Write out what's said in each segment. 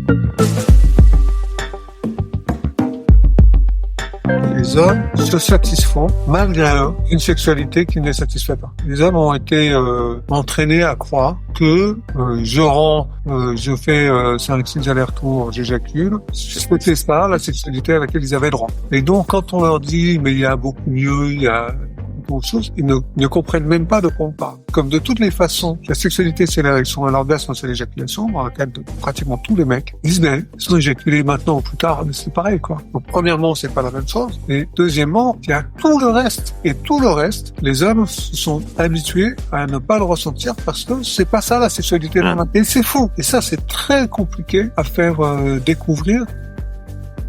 Les hommes se satisfont, malgré eux, d'une sexualité qui ne les satisfait pas. Les hommes ont été entraînés à croire que je fais 5-6 allers-retours, j'éjacule. C'était ça, la sexualité à laquelle ils avaient droit. Et donc, quand on leur dit, mais il y a beaucoup mieux, il y a beaucoup de choses, ils ne comprennent même pas de quoi on parle. Comme de toutes les façons, la sexualité c'est l'érection et l'orgasme c'est l'éjaculation, dans le cas de pratiquement tous les mecs, ils disent, mais ils sont éjaculés maintenant ou plus tard, mais c'est pareil, quoi. Donc, premièrement, c'est pas la même chose. Et deuxièmement, il y a tout le reste. Et tout le reste, les hommes se sont habitués à ne pas le ressentir parce que c'est pas ça la sexualité. Et c'est fou. Et ça, c'est très compliqué à faire découvrir.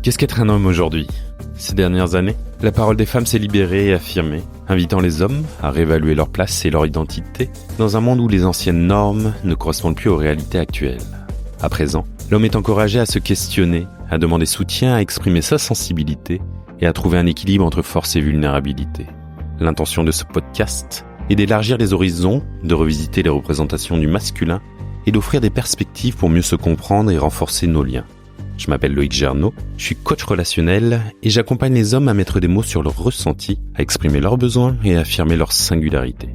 Qu'est-ce qu'être un homme aujourd'hui ? Ces dernières années, la parole des femmes s'est libérée et affirmée, invitant les hommes à réévaluer leur place et leur identité dans un monde où les anciennes normes ne correspondent plus aux réalités actuelles. À présent, l'homme est encouragé à se questionner, à demander soutien, à exprimer sa sensibilité et à trouver un équilibre entre force et vulnérabilité. L'intention de ce podcast est d'élargir les horizons, de revisiter les représentations du masculin et d'offrir des perspectives pour mieux se comprendre et renforcer nos liens. Je m'appelle Loïc Gernot, je suis coach relationnel et j'accompagne les hommes à mettre des mots sur leurs ressentis, à exprimer leurs besoins et à affirmer leur singularité.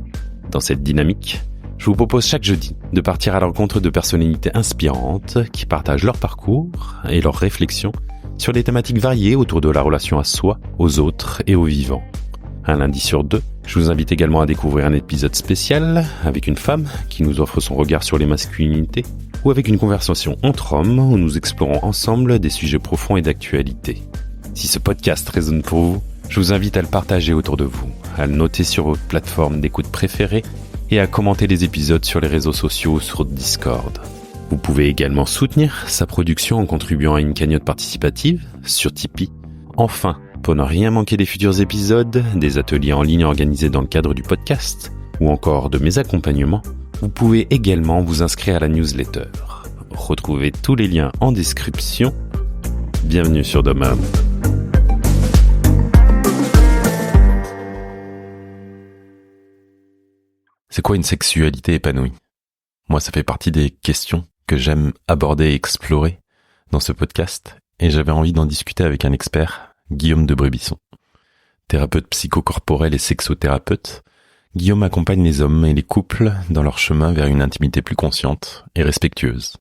Dans cette dynamique, je vous propose chaque jeudi de partir à la rencontre de personnalités inspirantes qui partagent leur parcours et leurs réflexions sur des thématiques variées autour de la relation à soi, aux autres et aux vivants. Un lundi sur 2, je vous invite également à découvrir un épisode spécial avec une femme qui nous offre son regard sur les masculinités ou avec une conversation entre hommes où nous explorons ensemble des sujets profonds et d'actualité. Si ce podcast résonne pour vous, je vous invite à le partager autour de vous, à le noter sur votre plateforme d'écoute préférée et à commenter les épisodes sur les réseaux sociaux ou sur Discord. Vous pouvez également soutenir sa production en contribuant à une cagnotte participative sur Tipeee. Enfin, pour ne rien manquer des futurs épisodes, des ateliers en ligne organisés dans le cadre du podcast ou encore de mes accompagnements, vous pouvez également vous inscrire à la newsletter. Retrouvez tous les liens en description. Bienvenue sur Dom-Homme. C'est quoi une sexualité épanouie ? Moi, ça fait partie des questions que j'aime aborder et explorer dans ce podcast, et j'avais envie d'en discuter avec un expert, Guillaume de Brébisson. Thérapeute psychocorporel et sexothérapeute, Guillaume accompagne les hommes et les couples dans leur chemin vers une intimité plus consciente et respectueuse.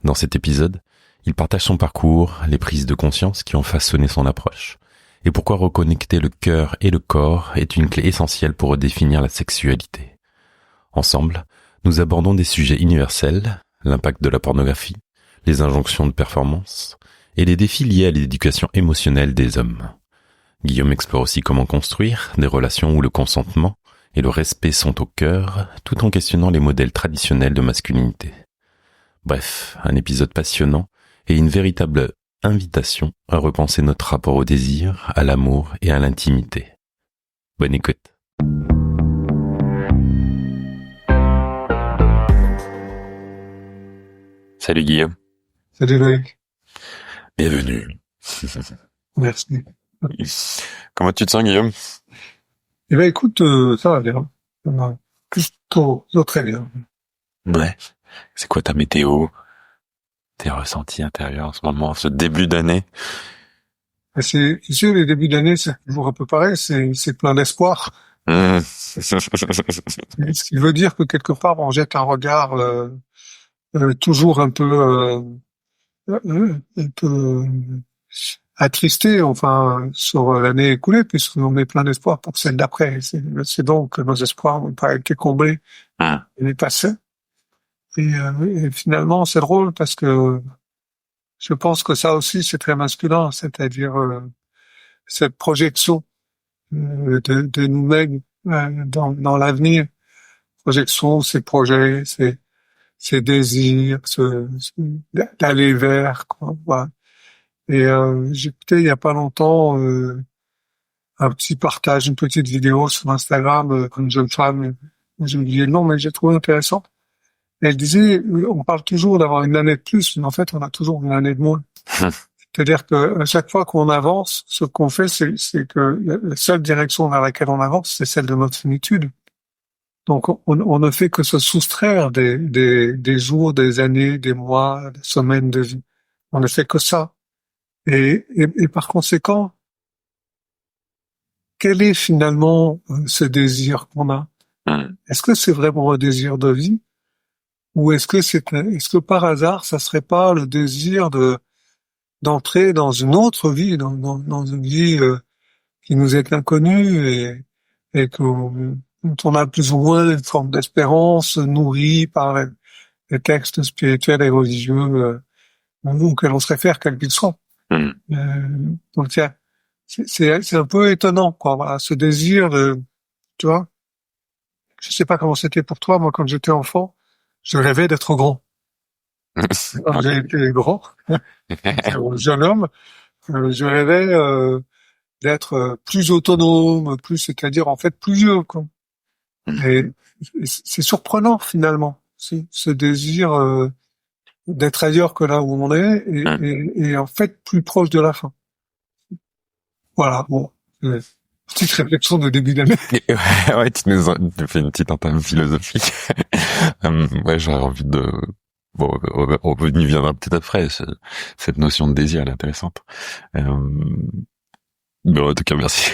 Dans cet épisode, il partage son parcours, les prises de conscience qui ont façonné son approche, et pourquoi reconnecter le cœur et le corps est une clé essentielle pour redéfinir la sexualité. Ensemble, nous abordons des sujets universels, l'impact de la pornographie, les injonctions de performance et les défis liés à l'éducation émotionnelle des hommes. Guillaume explore aussi comment construire des relations où le consentement et le respect sont au cœur, tout en questionnant les modèles traditionnels de masculinité. Bref, un épisode passionnant et une véritable invitation à repenser notre rapport au désir, à l'amour et à l'intimité. Bonne écoute. Salut Guillaume. Salut Loïc. Bienvenue. Merci. Comment tu te sens, Guillaume ? Eh ben écoute, ça va bien. Ça va plutôt très bien. Ouais. C'est quoi ta météo ? Tes ressentis intérieurs en ce moment, ce début d'année ? Tu sais, les débuts d'année, c'est toujours un peu pareil, c'est plein d'espoir. Ce qui veut dire que quelque part, on jette un regard toujours un peu attristé, enfin, sur l'année écoulée, puisqu'on met plein d'espoir pour celle d'après. C'est donc que nos espoirs n'ont pas été comblés l'année passée. Et finalement, c'est drôle parce que je pense que ça aussi, c'est très masculin, c'est-à-dire cette projection de nous-mêmes dans l'avenir. Projection, ces projets, ces désirs, d'aller vers, quoi. Voilà. Et j'ai écouté il y a pas longtemps un petit partage, une petite vidéo sur Instagram d'une jeune femme. J'ai oublié le nom, mais j'ai trouvé intéressant. Et elle disait, on parle toujours d'avoir une année de plus, mais en fait, on a toujours une année de moins. C'est-à-dire que à chaque fois qu'on avance, ce qu'on fait, c'est que la seule direction vers laquelle on avance, c'est celle de notre finitude. Donc, on ne fait que se soustraire des jours, des années, des mois, des semaines de vie. On ne fait que ça. Et par conséquent, quel est finalement ce désir qu'on a? Est-ce que c'est vraiment un désir de vie? Ou est-ce que par hasard, ça serait pas le désir d'entrer dans une autre vie, dans une vie qui nous est inconnue et dont on a plus ou moins une forme d'espérance nourrie par les textes spirituels et religieux auxquels on se réfère, quel qu'ils soient. Donc c'est un peu étonnant, quoi. Voilà, ce désir de, tu vois. Je sais pas comment c'était pour toi. Moi, quand j'étais enfant, je rêvais d'être grand. Quand j'ai été grand, jeune homme, je rêvais d'être plus autonome, c'est-à-dire en fait plus vieux, quoi. Et c'est surprenant finalement, ce désir d'être ailleurs que là où on est et en fait plus proche de la fin. Voilà, bon, petite réflexion de début d'année. Ouais, tu fais une petite entame philosophique. Ouais, j'aurais envie de... Bon, on y viendra peut-être après, cette notion de désir, elle est intéressante. Mais en tout cas, merci.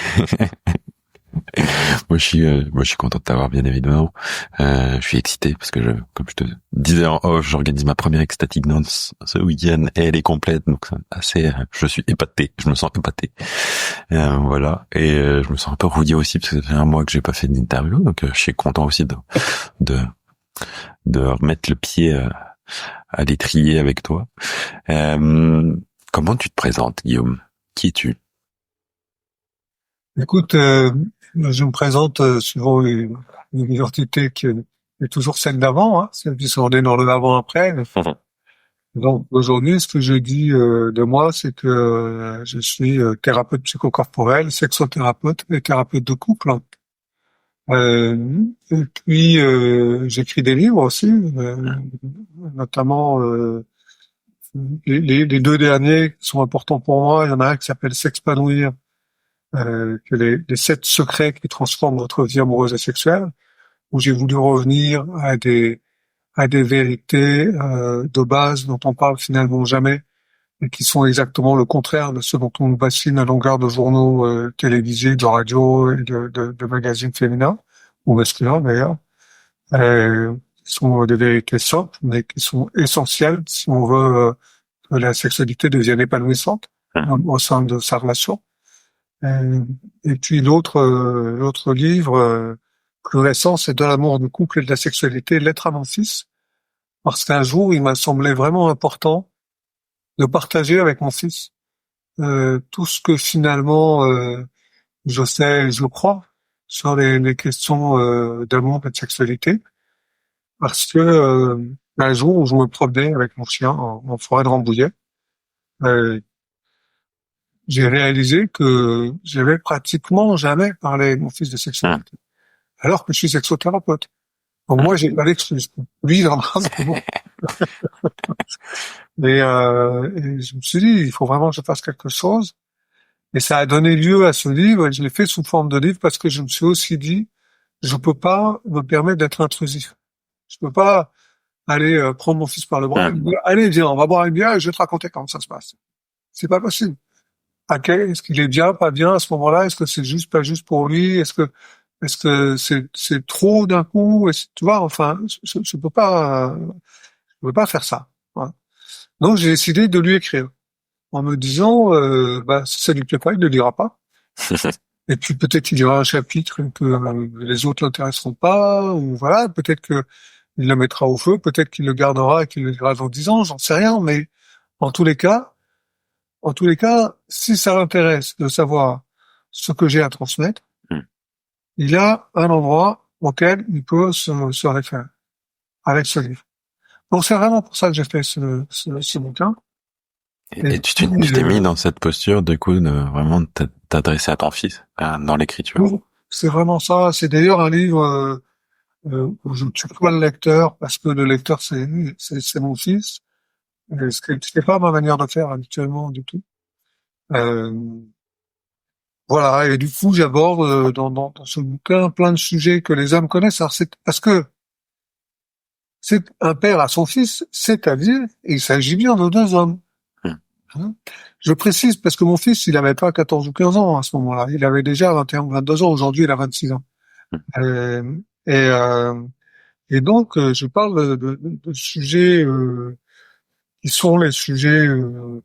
Moi, je suis content de t'avoir, bien évidemment. Je suis excité parce que comme je te disais en off, j'organise ma première ecstatic dance ce week-end et elle est complète, donc je suis épaté, je me sens épaté. Voilà. Et je me sens un peu rouillé aussi parce que ça fait un mois que j'ai pas fait d'interview, donc je suis content aussi de remettre le pied à l'étrier avec toi. Comment tu te présentes, Guillaume? Qui es-tu? Écoute, je me présente suivant une identité qui est toujours celle d'avant, hein, celle qui sont dans le avant-après. Donc aujourd'hui, ce que je dis de moi, c'est que je suis thérapeute psychocorporel, sexothérapeute et thérapeute de couple. Et puis j'écris des livres aussi, notamment les deux derniers qui sont importants pour moi. Il y en a un qui s'appelle S'expanouir, que les 7 secrets qui transforment votre vie amoureuse et sexuelle, où j'ai voulu revenir à des vérités de base dont on parle finalement jamais et qui sont exactement le contraire de ce dont on nous bassine à longueur de journaux télévisés, de radio et de magazines féminins ou masculins d'ailleurs, qui sont des vérités simples mais qui sont essentielles si on veut que la sexualité devienne épanouissante au sein de sa relation. Et puis l'autre livre plus récent, c'est De l'amour du couple et de la sexualité, Lettre à mon fils, parce qu'un jour, il m'a semblé vraiment important de partager avec mon fils tout ce que finalement je sais, je crois sur les questions d'amour et de sexualité, parce que un jour où je me promenais avec mon chien en forêt de Rambouillet, j'ai réalisé que j'avais pratiquement jamais parlé avec mon fils de sexualité, alors que je suis sexothérapeute. Donc moi, j'ai pas l'excuse. Lui, il en a bon. Et je me suis dit, il faut vraiment que je fasse quelque chose. Et ça a donné lieu à ce livre, et je l'ai fait sous forme de livre parce que je me suis aussi dit, je peux pas me permettre d'être intrusif. Je peux pas aller prendre mon fils par le bras et me dire, allez, viens, on va boire une bière et je vais te raconter comment ça se passe. C'est pas possible. Est-ce qu'il est bien, pas bien à ce moment-là? Est-ce que c'est juste, pas juste pour lui? Est-ce que c'est trop d'un coup? Tu vois, enfin, je peux pas faire ça. Voilà. Donc j'ai décidé de lui écrire en me disant, si ça lui plaît pas, il ne le lira pas. Et puis peut-être il y aura un chapitre que les autres l'intéresseront pas, ou voilà, peut-être que il le mettra au feu, peut-être qu'il le gardera et qu'il le lira dans 10 ans, j'en sais rien, mais en tous les cas, si ça l'intéresse de savoir ce que j'ai à transmettre, il a un endroit auquel il peut se référer avec ce livre. Donc c'est vraiment pour ça que j'ai fait ce bouquin. Et tu t'es mis dans cette posture, du coup, de vraiment t'adresser à ton fils, dans l'écriture. C'est vraiment ça. C'est d'ailleurs un livre où je tutoie le lecteur, parce que le lecteur, c'est mon fils. Ce qui n'est pas ma manière de faire habituellement du tout. Voilà, et du coup, j'aborde dans ce bouquin plein de sujets que les hommes connaissent. Alors, c'est parce que c'est un père à son fils, c'est-à-dire, il s'agit bien de 2 hommes. Je précise parce que mon fils, il avait pas 14 ou 15 ans à ce moment-là. Il avait déjà 21 ou 22 ans. Aujourd'hui, il a 26 ans. Euh, et, euh, et donc, je parle de sujets qui sont les sujets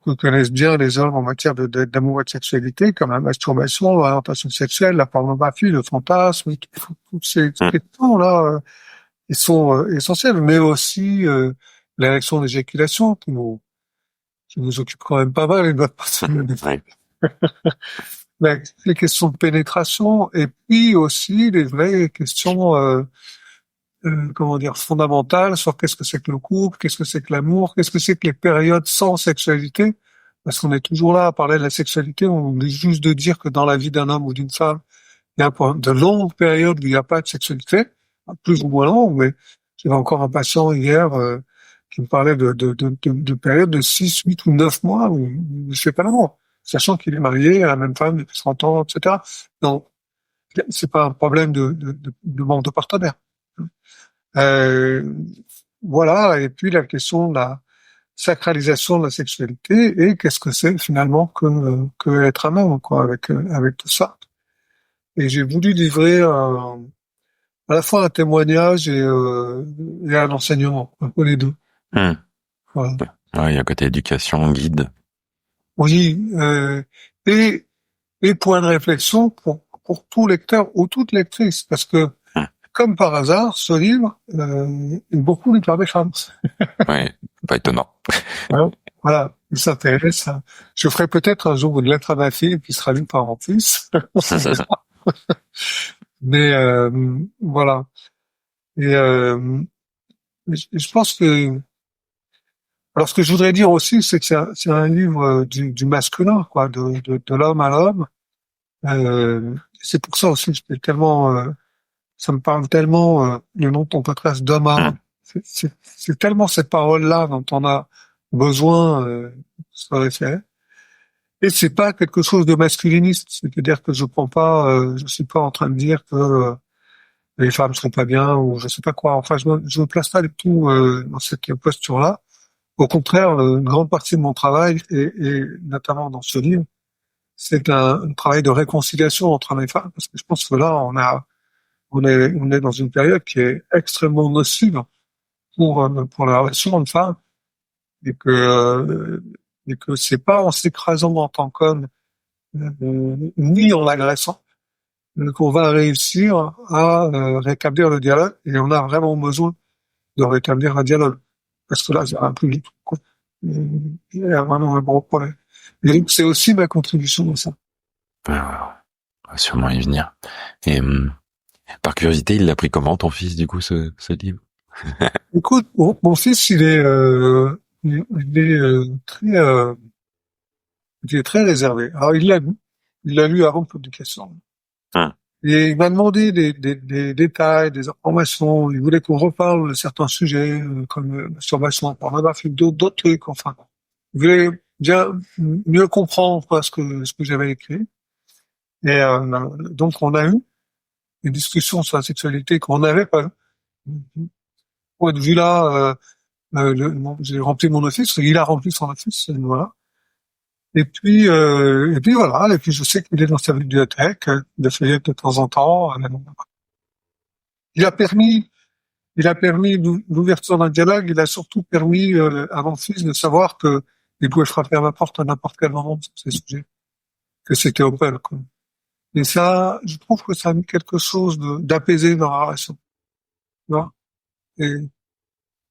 que connaissent bien les hommes en matière d'amour et de sexualité, comme la masturbation, l'orientation sexuelle, la pornographie, le fantasme, toutes ces questions-là, ils sont essentielles, mais aussi l'érection d'éjaculation qui nous occupe quand même pas mal, et notre partenaire. Les questions de pénétration, et puis aussi les vraies questions comment dire, fondamentales sur qu'est-ce que c'est que le couple, qu'est-ce que c'est que l'amour, qu'est-ce que c'est que les périodes sans sexualité, parce qu'on est toujours là à parler de la sexualité, on est juste de dire que dans la vie d'un homme ou d'une femme, il y a de longues périodes où il n'y a pas de sexualité, plus ou moins longues, mais j'avais encore un patient hier qui me parlait de périodes de 6, 8 ou 9 mois où il ne fait pas l'amour, sachant qu'il est marié à la même femme depuis 30 ans, etc. Donc, c'est pas un problème de manque de partenaire. Euh, voilà, et puis la question de la sacralisation de la sexualité et qu'est-ce que c'est finalement que être un homme, quoi, avec tout ça. Et j'ai voulu livrer à la fois un témoignage et un enseignement, un peu les deux. Voilà. Ouais, il y a côté éducation, guide. Oui, et point de réflexion pour tout lecteur ou toute lectrice, parce que comme par hasard, ce livre, beaucoup lui parle des femmes. Ouais, pas étonnant. Voilà, il s'intéresse. Je ferai peut-être un jour une lettre à ma fille qui sera lue par mon fils. Mais voilà. Et je pense que... Alors, ce que je voudrais dire aussi, c'est que c'est un livre du masculin, quoi, de l'homme à l'homme. C'est pour ça aussi que j'étais tellement... ça me parle tellement, le nom de ton podcast, d'homme à homme. C'est tellement cette parole-là dont on a besoin se référer. Et c'est pas quelque chose de masculiniste. C'est-à-dire que je suis pas en train de dire que les femmes sont pas bien ou je sais pas quoi. Enfin, je me place pas du tout dans cette posture-là. Au contraire, une grande partie de mon travail, et notamment dans ce livre, c'est un travail de réconciliation entre hommes et femmes, parce que je pense que là, on est dans une période qui est extrêmement nocive pour la relation homme-femme, et que c'est pas en s'écrasant en tant qu'homme, ni en l'agressant, qu'on va réussir à rétablir le dialogue, et on a vraiment besoin de rétablir un dialogue. Parce que là, ça va plus du tout, quoi. Il y a vraiment un gros problème. Et donc, c'est aussi ma contribution dans ça. On va sûrement y venir. Et par curiosité, il l'a pris comment, ton fils, du coup, ce livre? Écoute, mon fils, il est très réservé. Alors, il l'a lu avant publication. Et il m'a demandé des détails, des informations. Il voulait qu'on reparle de certains sujets, comme masturbation, pornographie, d'autres trucs, enfin. Il voulait bien mieux comprendre ce que j'avais écrit. Et donc, on a eu une discussion sur la sexualité qu'on n'avait pas eu. Point de vue là, j'ai rempli mon office, il a rempli son office, voilà. Et puis voilà. Et puis je sais qu'il est dans sa bibliothèque, il feuillette de temps en temps. Il a permis l'ouverture d'un dialogue. Il a surtout permis à mon fils de savoir que il pouvait frapper à ma porte à n'importe quel moment sur ces sujets, que c'était open, quoi. Et ça, je trouve que ça a mis quelque chose d'apaisé dans la relation. Tu vois. Et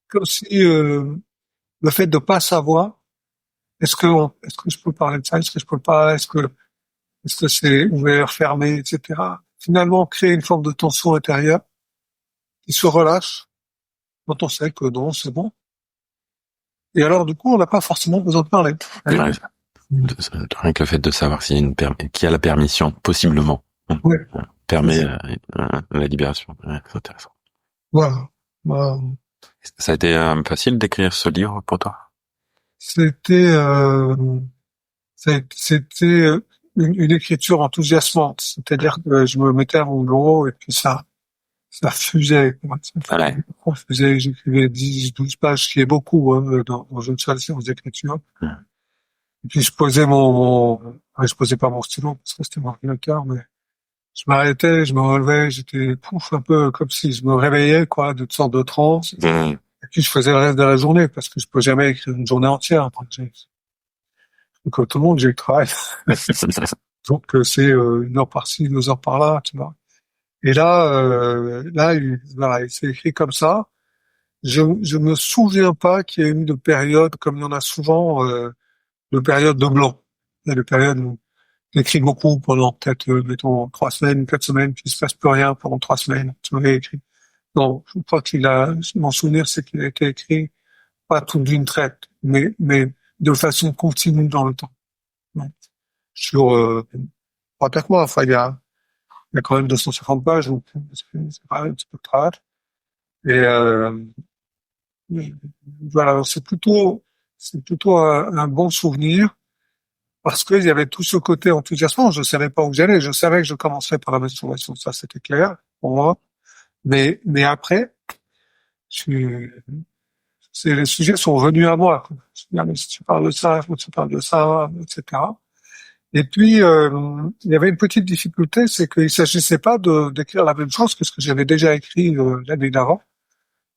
comme si le fait de pas savoir, est-ce que je peux parler de ça, est-ce que je peux pas, est-ce que c'est ouvert, fermé, etc. Finalement, créer une forme de tension intérieure qui se relâche quand on sait que non, c'est bon. Et alors, du coup, on n'a pas forcément besoin de parler. Ouais. Rien que le fait de savoir s'il y a qui a la permission, possiblement, permet la libération. Ouais, c'est intéressant. Voilà. Ça a été facile d'écrire ce livre pour toi? C'était une écriture enthousiasmante. C'est-à-dire que je me mettais à mon bureau et puis ça fusait. Ça fusait. J'écrivais 10, 12 pages, ce qui est beaucoup dans une seule séance d'écriture. Et puis je posais pas mon stylo parce que c'était mon ordinateur, mais je m'arrêtais, je me relevais, j'étais un peu comme si je me réveillais, quoi, d'une sorte de transe. Et puis je faisais le reste de la journée parce que je peux jamais écrire une journée entière. Comme tout le monde, j'ai le travail. Donc c'est 1 heure par-ci, 2 heures par-là, tu vois. Et voilà, c'est écrit comme ça. Je me souviens pas qu'il y ait eu de période, comme il y en a souvent, de période de blanc. Il y a des périodes où j'écris beaucoup pendant peut-être, mettons, 3 semaines, 4 semaines, puis il se passe plus rien pendant 3 semaines. Tu m'avais écrit. Non, je crois mon souvenir, c'est qu'il a été écrit pas tout d'une traite, mais de façon continue dans le temps. Ouais. Sur 3-4 mois. Enfin, il y a quand même 250 pages, donc c'est pas un petit peu de travail. Et voilà, c'est plutôt un bon souvenir parce qu'il y avait tout ce côté enthousiasmant. Je savais pas où j'allais. Je savais que je commencerais par la masturbation, ça c'était clair pour moi. Mais après, les sujets sont venus à moi. Je me dis, ah, mais si tu parles de ça, faut que tu parles de ça, etc. Et puis, il y avait une petite difficulté, c'est qu'il s'agissait pas d'écrire la même chose que ce que j'avais déjà écrit l'année d'avant,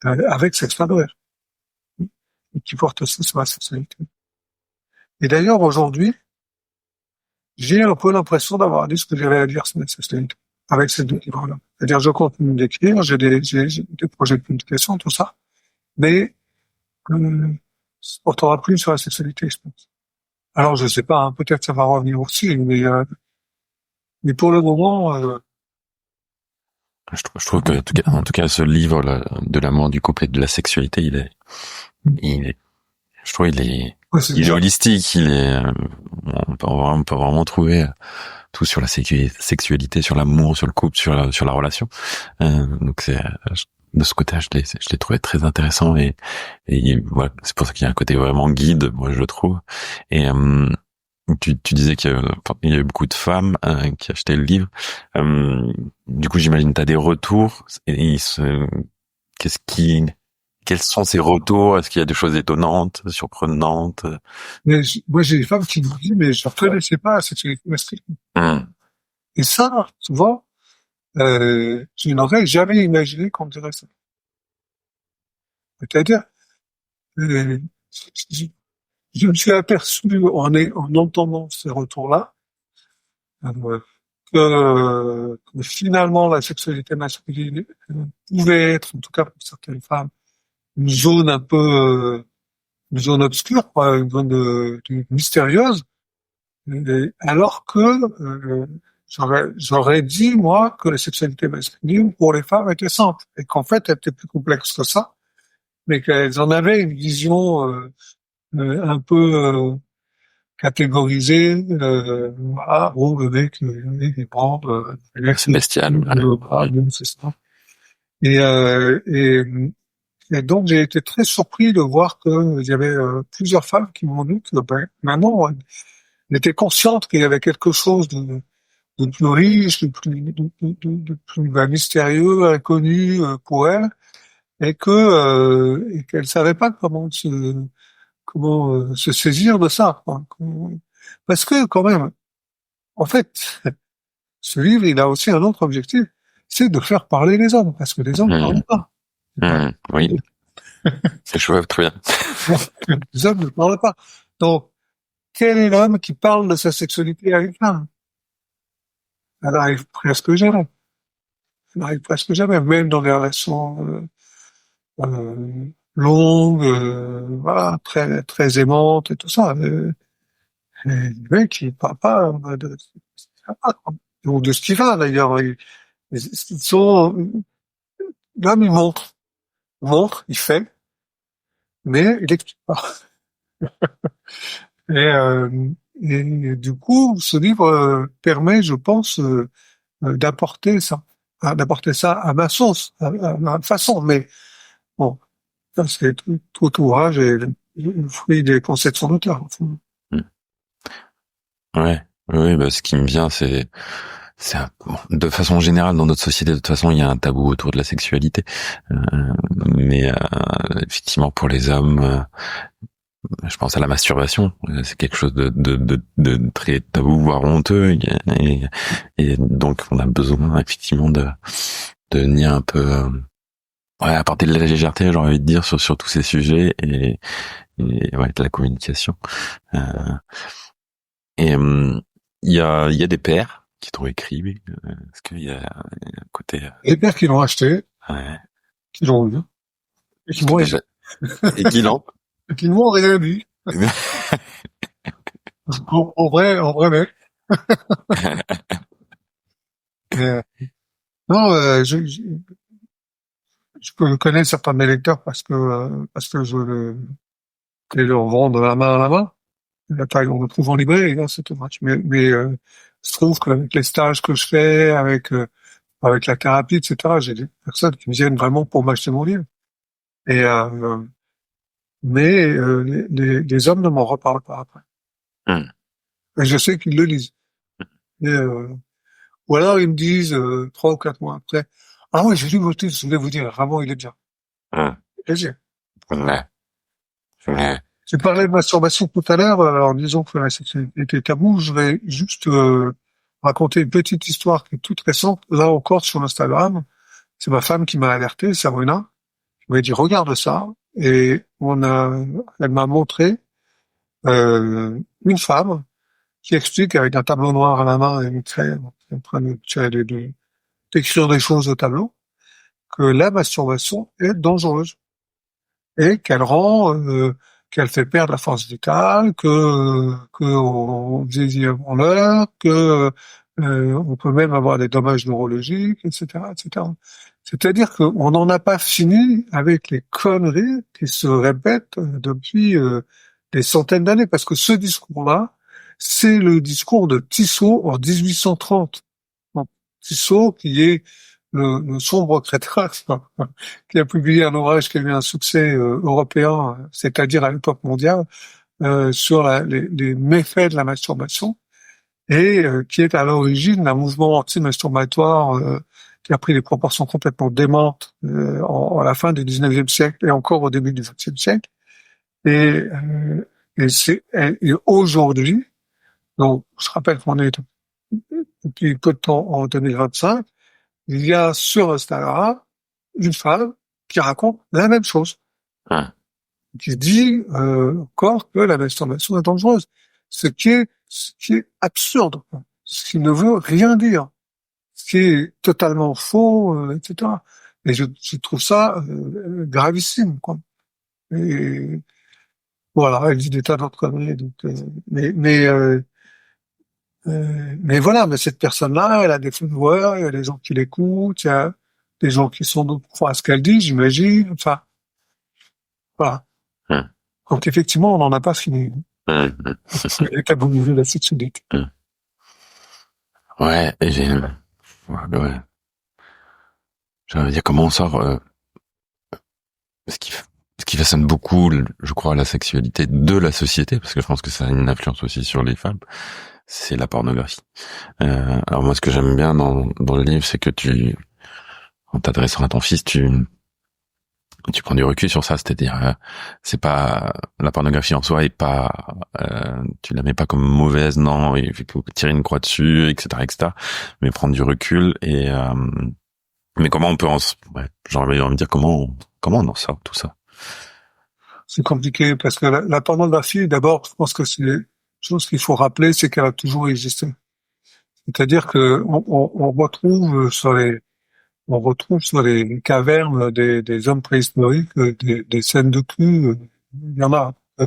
avec Sex Manuel, et qui porte aussi sur la sexualité. Et d'ailleurs, aujourd'hui, j'ai un peu l'impression d'avoir dit ce que j'avais à dire sur la sexualité, avec ces 2 livres-là. C'est-à-dire, je continue d'écrire, j'ai des projets de publication, tout ça, mais ça portera plus sur la sexualité, je pense. Alors, je sais pas, hein, peut-être ça va revenir aussi, mais pour le moment, Je trouve que, en tout cas, ce livre là, de l'amour du couple et de la sexualité, je trouve il est holistique, on peut vraiment trouver tout sur la sexualité, sur l'amour, sur le couple, sur la relation. Donc de ce côté-là, je l'ai trouvé très intéressant et voilà, c'est pour ça qu'il y a un côté vraiment guide, moi je le trouve. Et tu disais qu'il y a eu beaucoup de femmes qui achetaient le livre. Du coup, j'imagine t'as des retours. Quels sont ces retours? Est-ce qu'il y a des choses étonnantes, surprenantes? Mais moi, j'ai des femmes qui me disent, mais je ne reconnaissais pas la sexualité masculine. Et ça, tu vois, je n'aurais jamais imaginé qu'on me dirait ça. C'est-à-dire, je me suis aperçu en entendant ces retours-là, que finalement la sexualité masculine pouvait être, en tout cas pour certaines femmes, une zone un peu, une zone obscure, quoi, une zone mystérieuse, alors que j'aurais dit moi que la sexualité masculine pour les femmes était simple et qu'en fait elle était plus complexe que ça, mais qu'elles en avaient une vision un peu catégorisée. Ah bon, le mec il prend c'est bestial. C'est ça. Et donc j'ai été très surpris de voir qu'il y avait plusieurs femmes qui m'ont dit que maintenant elle était consciente qu'il y avait quelque chose de plus riche, de plus mystérieux, inconnu pour elle, et qu'elle savait pas comment se saisir de ça, quoi. Parce que quand même, en fait, ce livre, il a aussi un autre objectif, c'est de faire parler les hommes, parce que les hommes ne parlent pas. Oui. C'est chouette, très bien. Les hommes ne parlent pas. Donc, quel est l'homme qui parle de sa sexualité à une femme? Elle arrive presque jamais. Même dans des relations longues, voilà, très très aimantes et tout ça. Les mecs, ils parlent pas ou de ce qu'il va d'ailleurs. Ils sont, l'homme il montre, il fait, mais il explique pas. Et du coup, ce livre permet, je pense, d'apporter ça à ma sauce, à ma façon. Mais bon, ça c'est tout ouvrage et le fruit des conceptions d'auteur. Ouais, oui, bah ce qui me vient, de façon générale dans notre société, de toute façon, il y a un tabou autour de la sexualité, mais effectivement pour les hommes, je pense à la masturbation. C'est quelque chose de très tabou, voire honteux, et donc on a besoin effectivement de venir un peu, apporter de la légèreté, j'ai envie de dire, sur tous ces sujets, et ouais, de la communication. Et il y a des pères qui t'ont écrit, est-ce qu'il y a un côté... Les pères qui l'ont acheté, Ouais. qui l'ont lu, et qui m'ont et qui l'ont et qui ne m'ont rien dit. En vrai, mec. Non, je peux connaître certains de mes lecteurs parce que je les leur vends de la main à la main. La taille, on le trouve en librairie, c'est tout match. Mais je trouve qu'avec les stages que je fais, avec la thérapie, etc., j'ai des personnes qui me viennent vraiment pour m'acheter mon livre. Et mais les hommes ne m'en reparlent pas après. Et je sais qu'ils le lisent. Et, ou alors ils me disent 3 ou 4 mois après, ah ouais, j'ai lu votre livre, je voulais vous dire, vraiment il est bien. Plaisir. J'ai parlé de masturbation tout à l'heure en disant que la sexualité était tabou. Je vais juste raconter une petite histoire qui est toute récente. Là encore sur Instagram, c'est ma femme qui m'a alerté, Sabrina. Elle m'a dit regarde ça, et elle m'a montré une femme qui explique avec un tableau noir à la main et une craie en train d'écrire des choses au tableau, que la masturbation est dangereuse et qu'elle fait perdre la force vitale, que on vieillit avant l'heure, que on peut même avoir des dommages neurologiques, etc., etc. C'est-à-dire qu'on n'en a pas fini avec les conneries qui se répètent depuis des centaines d'années, parce que ce discours-là, c'est le discours de Tissot en 1830. Donc, Tissot, qui est le sombre crétin, qui a publié un ouvrage qui a eu un succès européen, c'est-à-dire à l'époque mondiale, sur les méfaits de la masturbation, et qui est à l'origine d'un mouvement anti-masturbatoire qui a pris des proportions complètement démentes à la fin du 19e siècle et encore au début du 20e siècle. Et aujourd'hui, donc je rappelle qu'on est depuis peu de temps en 2025, il y a sur Instagram une femme qui raconte la même chose, qui dit encore que la masturbation est dangereuse, ce qui est absurde, ce qui ne veut rien dire, ce qui est totalement faux, etc. Et je trouve ça gravissime, quoi. Et voilà, elle dit des tas d'autres conneries, donc, mais voilà, mais cette personne-là, elle a des followers, il y a des gens qui l'écoutent, il y a des gens qui croient à ce qu'elle dit, j'imagine, enfin, voilà. Donc effectivement, on n'en a pas fini. Les tabous de la sexualité. Ouais, et j'ai envie de dire comment on sort, ce qui façonne beaucoup, je crois, la sexualité de la société, parce que je pense que ça a une influence aussi sur les femmes, c'est la pornographie. Alors moi, ce que j'aime bien dans le livre, c'est que en t'adressant à ton fils, tu prends du recul sur ça, c'est-à-dire c'est pas la pornographie en soi est pas tu la mets pas comme mauvaise, non, il faut tirer une croix dessus, etc., mais prendre du recul et mais comment on peut j'ai envie de dire comment on en sort tout ça. C'est compliqué parce que la pornographie, d'abord, je pense que c'est une chose qu'il faut rappeler, c'est qu'elle a toujours existé. C'est-à-dire que on retrouve sur les cavernes des hommes préhistoriques des scènes de cul. Il y en a. Ce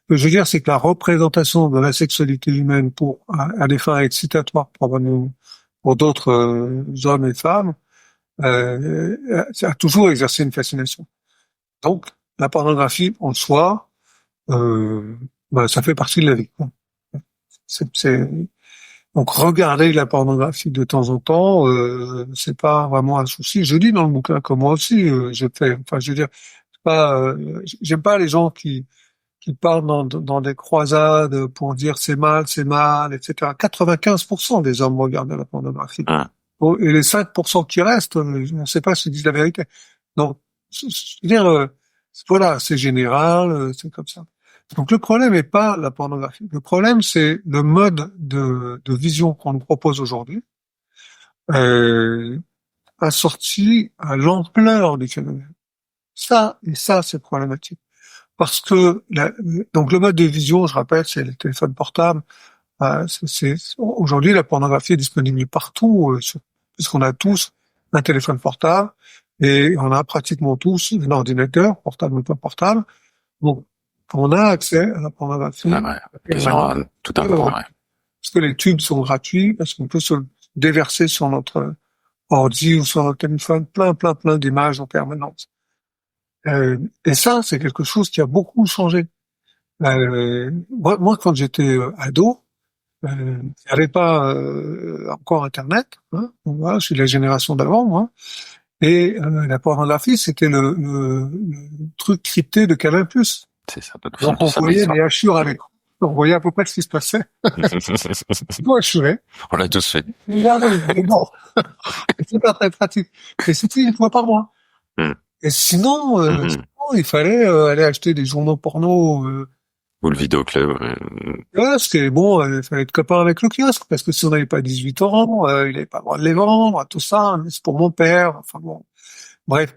que je veux dire, c'est que la représentation de la sexualité humaine à des fins excitatoires pour d'autres hommes et femmes a toujours exercé une fascination. Donc, la pornographie en soi, ça fait partie de la vie. Donc, regarder la pornographie de temps en temps, c'est pas vraiment un souci. Je dis dans le bouquin que moi aussi, je fais. Enfin, je veux dire, j'aime pas les gens qui parlent dans des croisades pour dire c'est mal, etc. 95% des hommes regardent la pornographie. Et les 5% qui restent, on ne sait pas s'ils disent la vérité. Donc, je veux dire, voilà, c'est général, c'est comme ça. Donc le problème n'est pas la pornographie. Le problème, c'est le mode de vision qu'on nous propose aujourd'hui, assorti à l'ampleur du phénomène. Ça, c'est problématique. Parce que donc le mode de vision, je rappelle, c'est les téléphones portables. Aujourd'hui, la pornographie est disponible partout, puisqu'on a tous un téléphone portable et on a pratiquement tous un ordinateur, portable ou pas portable. Donc, on a accès à la pornographie. Tout un point, ouais. Parce que les tubes sont gratuits, parce qu'on peut se déverser sur notre ordi ou sur notre téléphone plein d'images en permanence. Et ça, c'est quelque chose qui a beaucoup changé. Moi, quand j'étais ado, il n'y avait pas encore Internet. Hein, voilà, je suis de la génération d'avant, moi. Et la pornographie, c'était le truc crypté de Canal+. C'est ça. Donc on voyait les hachures avec. On voyait à peu près ce qui se passait. Moi, on l'a tous fait. Bon, c'est pas très pratique. Et c'était une fois par mois. Et sinon, il fallait aller acheter des journaux porno. Ou le vidéoclub. Parce que bon, il fallait être copain avec le kiosque, parce que si on n'avait pas 18 ans, il n'avait pas le droit de les vendre, tout ça, mais c'est pour mon père, enfin bon. Bref.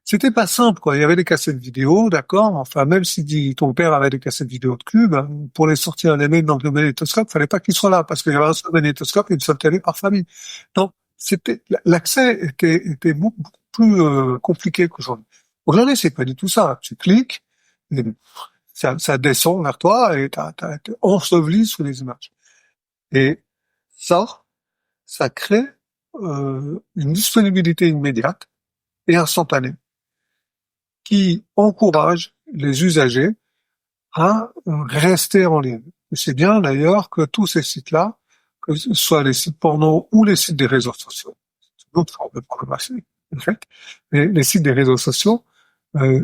C'était pas simple, quoi. Il y avait des cassettes vidéo, d'accord. Enfin, même si ton père avait des cassettes vidéo de cube, pour les sortir et les mettre dans le magnétoscope, fallait pas qu'il soit là, parce qu'il y avait un seul magnétoscope et une seule télé par famille. Donc, l'accès était beaucoup plus compliqué qu'aujourd'hui. Aujourd'hui, c'est pas du tout ça. Tu cliques, ça descend vers toi et t'es enseveli sous les images. Et ça crée une disponibilité immédiate et instantanée qui encourage les usagers à rester en ligne. C'est bien d'ailleurs que tous ces sites-là, que ce soit les sites porno ou les sites des réseaux sociaux, c'est une autre forme de pornographie, en fait, mais les sites des réseaux sociaux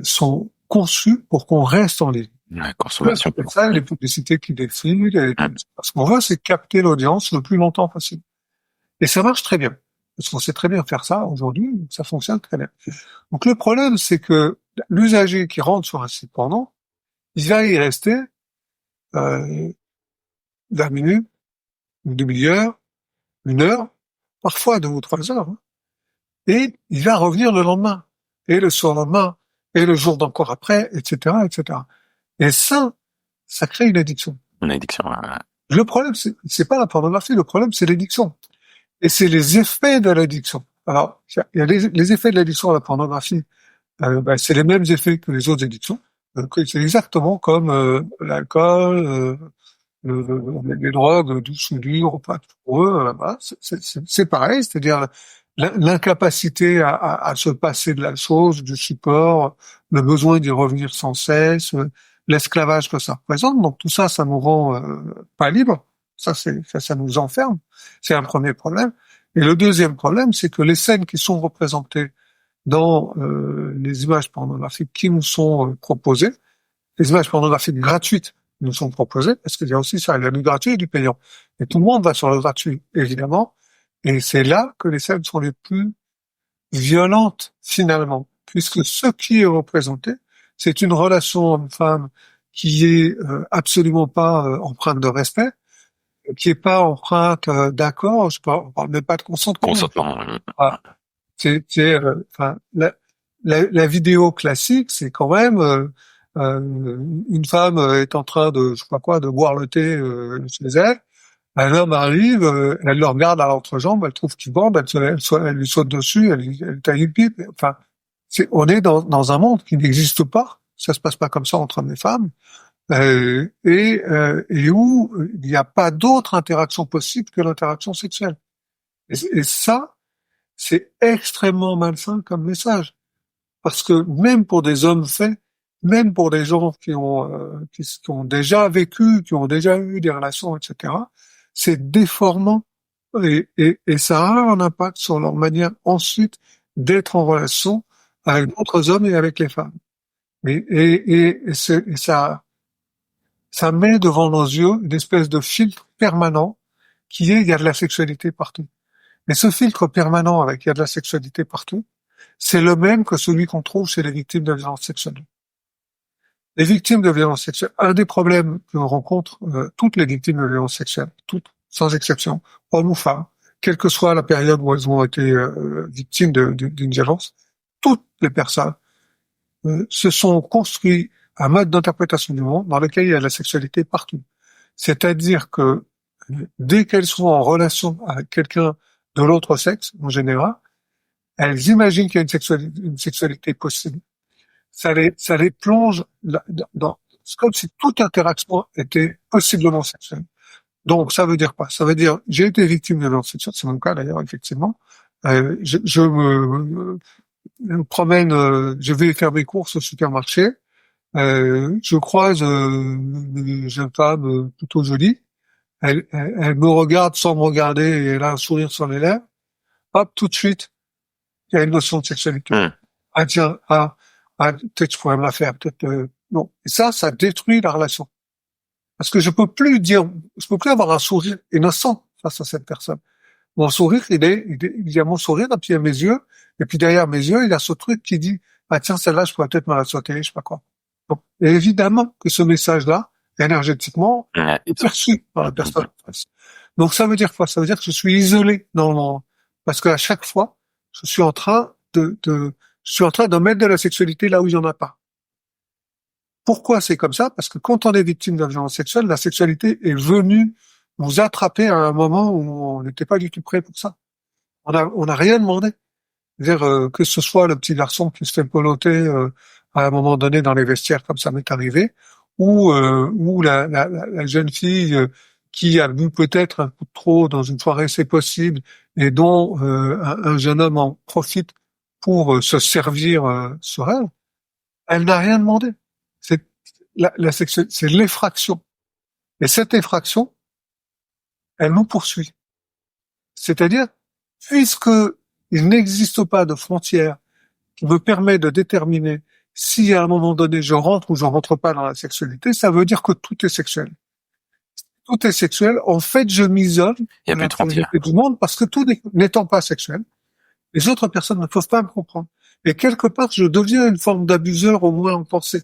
sont conçus pour qu'on reste en ligne. La consommation. C'est ça, les publicités qui défilent, parce qu'on veut, c'est capter l'audience le plus longtemps possible. Et ça marche très bien. Parce qu'on sait très bien faire ça aujourd'hui, ça fonctionne très bien. Donc le problème, c'est que l'usager qui rentre sur un site porno, il va y rester 20 minutes, une demi-heure, une heure, parfois 2 ou 3 heures, hein, et il va revenir le lendemain, et le surlendemain, et le jour d'encore après, etc., etc. Et ça crée une addiction. Une addiction. Le problème, c'est pas la pornographie, le problème, c'est l'addiction. Et c'est les effets de l'addiction. Alors, il y a les effets de l'addiction à la pornographie. C'est les mêmes effets que les autres addictions. C'est exactement comme l'alcool, les drogues douces ou dures, pas pour eux. C'est pareil, c'est-à-dire l'incapacité à se passer de la chose, du support, le besoin d'y revenir sans cesse, l'esclavage que ça représente. Donc tout ça, ça nous rend pas libres. Ça nous enferme. C'est un premier problème. Et le deuxième problème, c'est que les scènes qui sont représentées dans les images pornographiques qui nous sont proposées, les images pornographiques gratuites nous sont proposées, parce qu'il y a aussi ça, il y a du gratuit et du payant. Et tout le monde va sur le gratuit, évidemment, et c'est là que les scènes sont les plus violentes, finalement, puisque ce qui est représenté, c'est une relation homme-femme qui est absolument pas empreinte de respect, qui est pas empreinte d'accord, on parle même pas de consentement. Voilà. La vidéo classique, c'est quand même une femme est en train de, je sais pas quoi, de boire le thé chez elle. Un homme arrive, elle le regarde à l'entrejambe, elle trouve qu'il bande, elle lui saute dessus, elle taille une pipe. Enfin, on est dans un monde qui n'existe pas. Ça se passe pas comme ça entre hommes et femmes. Et où il n'y a pas d'autre interaction possible que l'interaction sexuelle. Et ça, c'est extrêmement malsain comme message. Parce que même pour des hommes faits, même pour des gens qui ont déjà vécu, qui ont déjà eu des relations, etc., c'est déformant et ça a un impact sur leur manière ensuite d'être en relation avec d'autres hommes et avec les femmes. Et ça met devant nos yeux une espèce de filtre permanent qui est il y a de la sexualité partout. Mais ce filtre permanent avec il y a de la sexualité partout, c'est le même que celui qu'on trouve chez les victimes de violences sexuelles. Les victimes de violences sexuelles, un des problèmes que l'on rencontre, toutes les victimes de violences sexuelles, toutes, sans exception, hommes ou femmes, quelle que soit la période où elles ont été victimes d'une violence, toutes les personnes se sont construits un mode d'interprétation du monde dans lequel il y a de la sexualité partout. C'est-à-dire que dès qu'elles sont en relation avec quelqu'un de l'autre sexe, en général, elles imaginent qu'il y a une sexualité possible. Ça les plonge dans, c'est comme si toute interaction était possiblement sexuelle. Donc, ça veut dire quoi? Ça veut dire, j'ai été victime de violence sexuelle, c'est mon cas d'ailleurs, effectivement. Je me promène, je vais faire mes courses au supermarché, je croise une jeune femme plutôt jolie, elle me regarde sans me regarder et elle a un sourire sur les lèvres. Hop, tout de suite, il y a une notion de sexualité. Ah tiens, peut-être je pourrais me la faire, peut-être non. Et ça détruit la relation. Parce que je peux plus avoir un sourire innocent face à cette personne. Mon sourire, il y a mon sourire, et puis il y a mes yeux, et puis derrière mes yeux, il y a ce truc qui dit, ah tiens, celle-là, je pourrais peut-être me la sauter, je sais pas quoi. Donc, et évidemment que ce message-là, énergétiquement, est perçu par la personne en face. Donc ça veut dire quoi? Ça veut dire que je suis isolé parce qu'à chaque fois, je suis en train de mettre de la sexualité là où il y en a pas. Pourquoi c'est comme ça? Parce que quand on est victime de violence sexuelle, la sexualité est venue nous attraper à un moment où on n'était pas du tout prêt pour ça. On a rien demandé. C'est-à-dire que ce soit le petit garçon qui se fait peloter à un moment donné dans les vestiaires, comme ça m'est arrivé, ou la jeune fille qui a bu peut-être un coup de trop dans une soirée, c'est possible, et dont un jeune homme en profite pour se servir sur elle. Elle n'a rien demandé. C'est c'est l'effraction. Et cette effraction, elle nous poursuit. C'est-à-dire, puisque il n'existe pas de frontière qui me permet de déterminer si à un moment donné je rentre ou je rentre pas dans la sexualité, ça veut dire que tout est sexuel. Tout est sexuel. En fait, je m'isole de la frontière du monde parce que tout n'étant pas sexuel, les autres personnes ne peuvent pas me comprendre. Et quelque part, je deviens une forme d'abuseur au moins en pensée.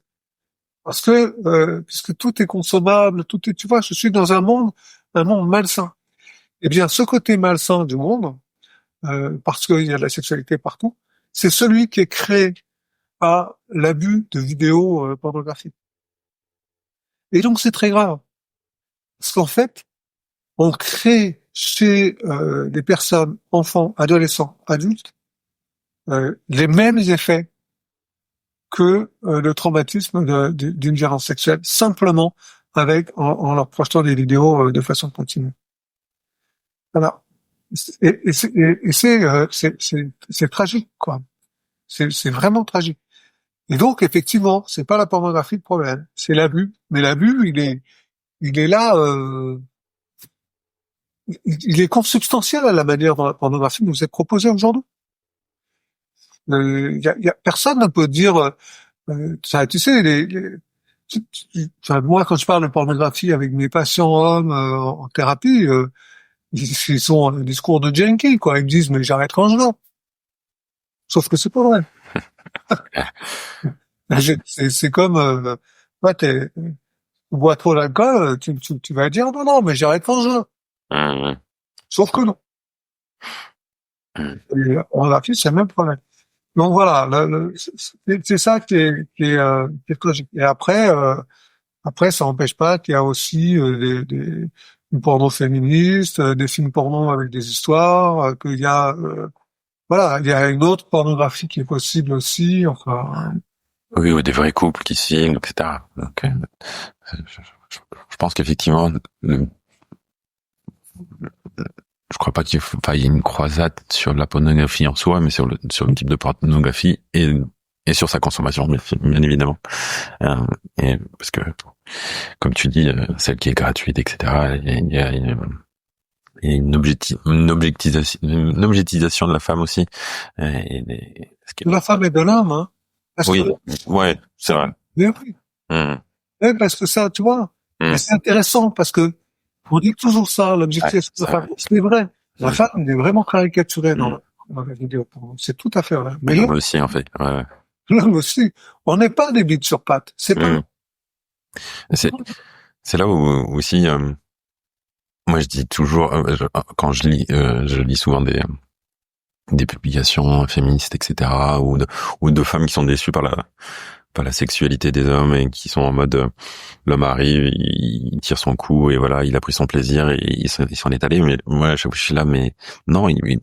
Parce que puisque tout est consommable, tout est, tu vois, je suis dans un monde malsain. Eh bien, ce côté malsain du monde, parce qu'il y a de la sexualité partout, c'est celui qui est créé par l'abus de vidéos pornographiques. Et donc, c'est très grave. Parce qu'en fait, on crée chez des personnes, enfants, adolescents, adultes, les mêmes effets que le traumatisme d'une violence sexuelle, simplement en leur projetant des vidéos de façon continue. Voilà. Et c'est tragique, quoi. C'est vraiment tragique. Et donc, effectivement, c'est pas la pornographie le problème, c'est l'abus. Mais l'abus, il est là, il est consubstantiel à la manière dont la pornographie nous est proposée aujourd'hui. Personne ne peut dire, ça, tu sais, moi, quand je parle de pornographie avec mes patients hommes en thérapie, ils sont un discours de junkie, quoi. Ils me disent, mais j'arrête quand je veux. Sauf que c'est pas vrai. C'est comme, ouais, tu bois trop d'alcool, tu vas dire, non, mais j'arrête quand je veux. Sauf que non. Et la pornographie, c'est le même problème. Donc voilà, c'est ça qui est tragique. Et après, ça n'empêche pas qu'il y a aussi du porno féministe, des films porno avec des histoires, qu'il y a, voilà, il y a une autre pornographie qui est possible aussi. Enfin. Oui, ou des vrais couples qui signent, etc. Donc, je pense qu'effectivement, je crois pas qu'il y ait une croisade sur la pornographie en soi, mais sur le type de pornographie et sur sa consommation, bien évidemment. Et parce que, comme tu dis, celle qui est gratuite, etc., il y a une objectisation de la femme aussi. De la femme et de l'homme, hein. Oui, ouais, c'est vrai. Mais oui. Oui, parce que ça, tu vois, c'est intéressant parce que on dit toujours ça, l'objectif de la femme. C'est vrai. La femme, elle est vraiment caricaturée dans la vidéo. C'est tout à fait vrai. Mais l'homme aussi, en fait. Ouais. L'homme aussi. On n'est pas des bites sur pattes. C'est pas. C'est là où aussi, moi je dis toujours, quand je lis souvent des publications féministes, etc., ou de femmes qui sont déçues par la sexualité des hommes et qui sont en mode, l'homme arrive, il tire son coup et voilà, il a pris son plaisir et il s'en est allé. Mais moi, à chaque fois, je suis là, mais non, il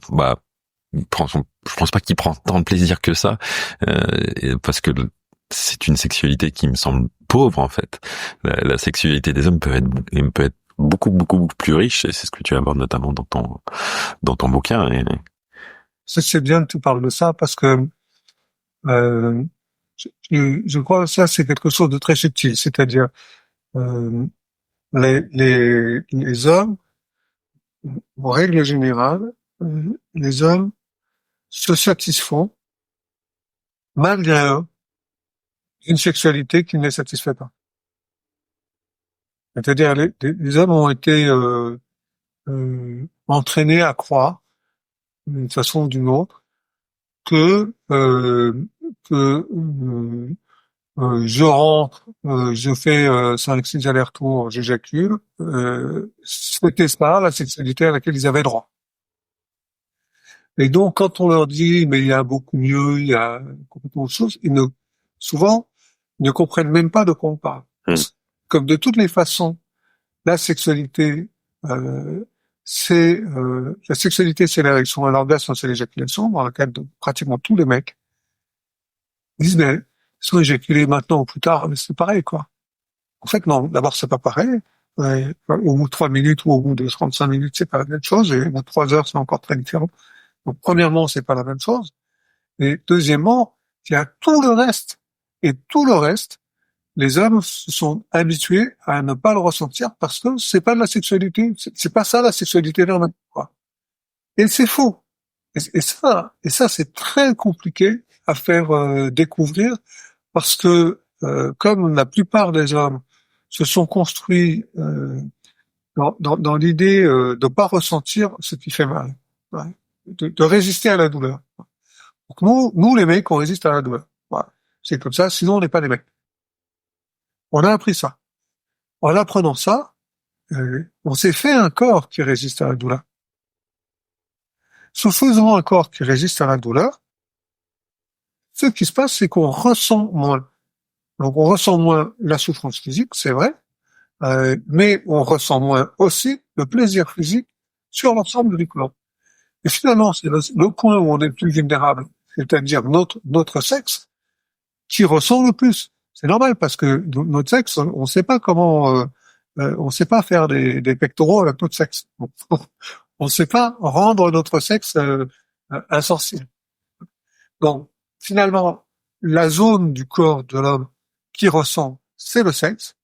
prend je pense pas qu'il prend tant de plaisir que ça, parce que c'est une sexualité qui me semble pauvre en fait. La sexualité des hommes peut être beaucoup beaucoup plus riche, et c'est ce que tu abordes notamment dans ton bouquin. Et C'est bien que tu parles de ça parce que je crois que ça c'est quelque chose de très subtil, c'est-à-dire les hommes, en règle générale, les hommes se satisfont malgré eux d'une sexualité qui ne les satisfait pas. C'est-à-dire les hommes ont été entraînés à croire d'une façon ou d'une autre que je rentre, je fais 5-6 allers-retours, j'éjacule. C'était ça la sexualité à laquelle ils avaient droit. Et donc, quand on leur dit, mais il y a beaucoup mieux, il y a complètement autre chose, souvent, ils ne comprennent même pas de quoi on parle. Comme de toutes les façons, la sexualité, la sexualité, c'est l'érection, à l'orgasme, c'est l'éjaculation, dans le cadre de pratiquement tous les mecs. Ils disent, mais, soit éjaculer maintenant ou plus tard, mais c'est pareil, quoi. En fait, non. D'abord, c'est pas pareil. Ouais, au bout de 3 minutes ou au bout de 35 minutes, c'est pas la même chose. Et au bout de 3 heures, c'est encore très différent. Donc, premièrement, c'est pas la même chose. Et deuxièmement, il y a tout le reste. Et tout le reste, les hommes se sont habitués à ne pas le ressentir parce que c'est pas de la sexualité. C'est pas ça, la sexualité normale, quoi. Et c'est faux. Et ça, c'est très compliqué à faire découvrir parce que comme la plupart des hommes se sont construits dans l'idée de pas ressentir ce qui fait mal, ouais, de résister à la douleur. Donc nous les mecs, on résiste à la douleur. Voilà. C'est comme ça, sinon on n'est pas des mecs. On a appris ça. En apprenant ça, on s'est fait un corps qui résiste à la douleur. Se faisant un corps qui résiste à la douleur, ce qui se passe, c'est qu'on ressent moins. Donc on ressent moins la souffrance physique, c'est vrai, mais on ressent moins aussi le plaisir physique sur l'ensemble du corps. Et finalement, c'est le point où on est le plus vulnérable, c'est-à-dire notre sexe, qui ressent le plus. C'est normal parce que notre sexe, on sait pas comment, on sait pas faire des pectoraux avec notre sexe. On sait pas rendre notre sexe insensible. Donc, finalement, la zone du corps de l'homme qui ressent, c'est le sexe.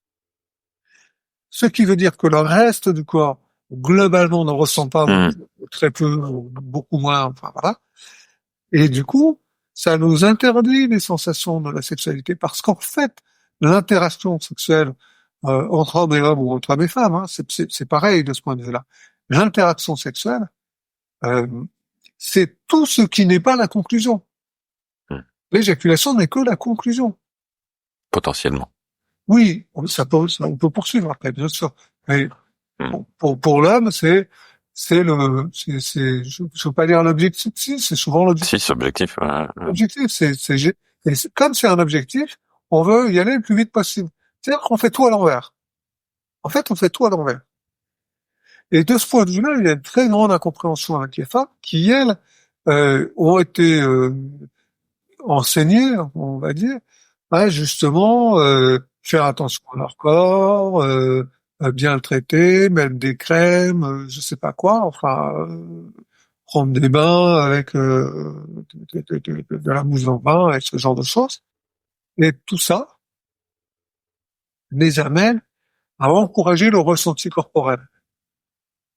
Ce qui veut dire que le reste du corps, globalement, ne ressent pas très peu, beaucoup moins, enfin voilà. Et du coup, ça nous interdit les sensations de la sexualité parce qu'en fait, l'interaction sexuelle entre hommes et hommes ou entre hommes et femmes, hein, c'est pareil de ce point de vue-là. L'interaction sexuelle, c'est tout ce qui n'est pas la conclusion. L'éjaculation n'est que la conclusion. Potentiellement. Oui, on peut poursuivre après, bien sûr. Mais pour l'homme, je veux pas dire l'objectif, si, c'est souvent l'objectif. Si, c'est objectif. L'objectif, comme c'est un objectif, on veut y aller le plus vite possible. C'est-à-dire qu'on fait tout à l'envers. En fait, on fait tout à l'envers. Et de ce point de vue-là, il y a une très grande incompréhension avec les femmes qui, elles, ont été enseignées, on va dire, à justement faire attention à leur corps, bien le traiter, mettre des crèmes, je sais pas quoi, enfin prendre des bains avec de la mousse en bain, et ce genre de choses. Et tout ça les amène à encourager le ressenti corporel.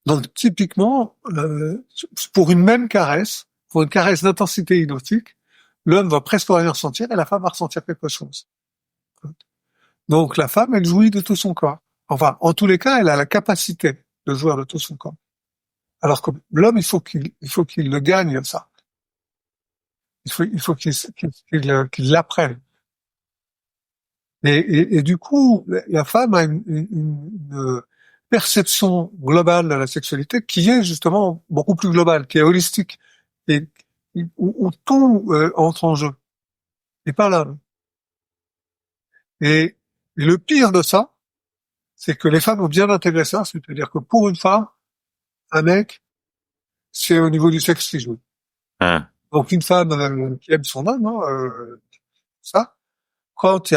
Donc typiquement, pour une même caresse, pour une caresse d'intensité identique, l'homme va presque rien ressentir et la femme va ressentir quelque chose. Donc la femme, elle jouit de tout son corps. Enfin, en tous les cas, elle a la capacité de jouir de tout son corps. Alors que l'homme, il faut qu'il le gagne, ça. Il faut qu'il l'apprenne. Et du coup, la femme a une perception globale de la sexualité qui est justement beaucoup plus globale, qui est holistique, et où tout entre en jeu, et pas l'homme. Et le pire de ça, c'est que les femmes ont bien intégré ça, c'est-à-dire que pour une femme, un mec, c'est au niveau du sexe qui joue. Hein. Donc une femme qui aime son homme, ça, quand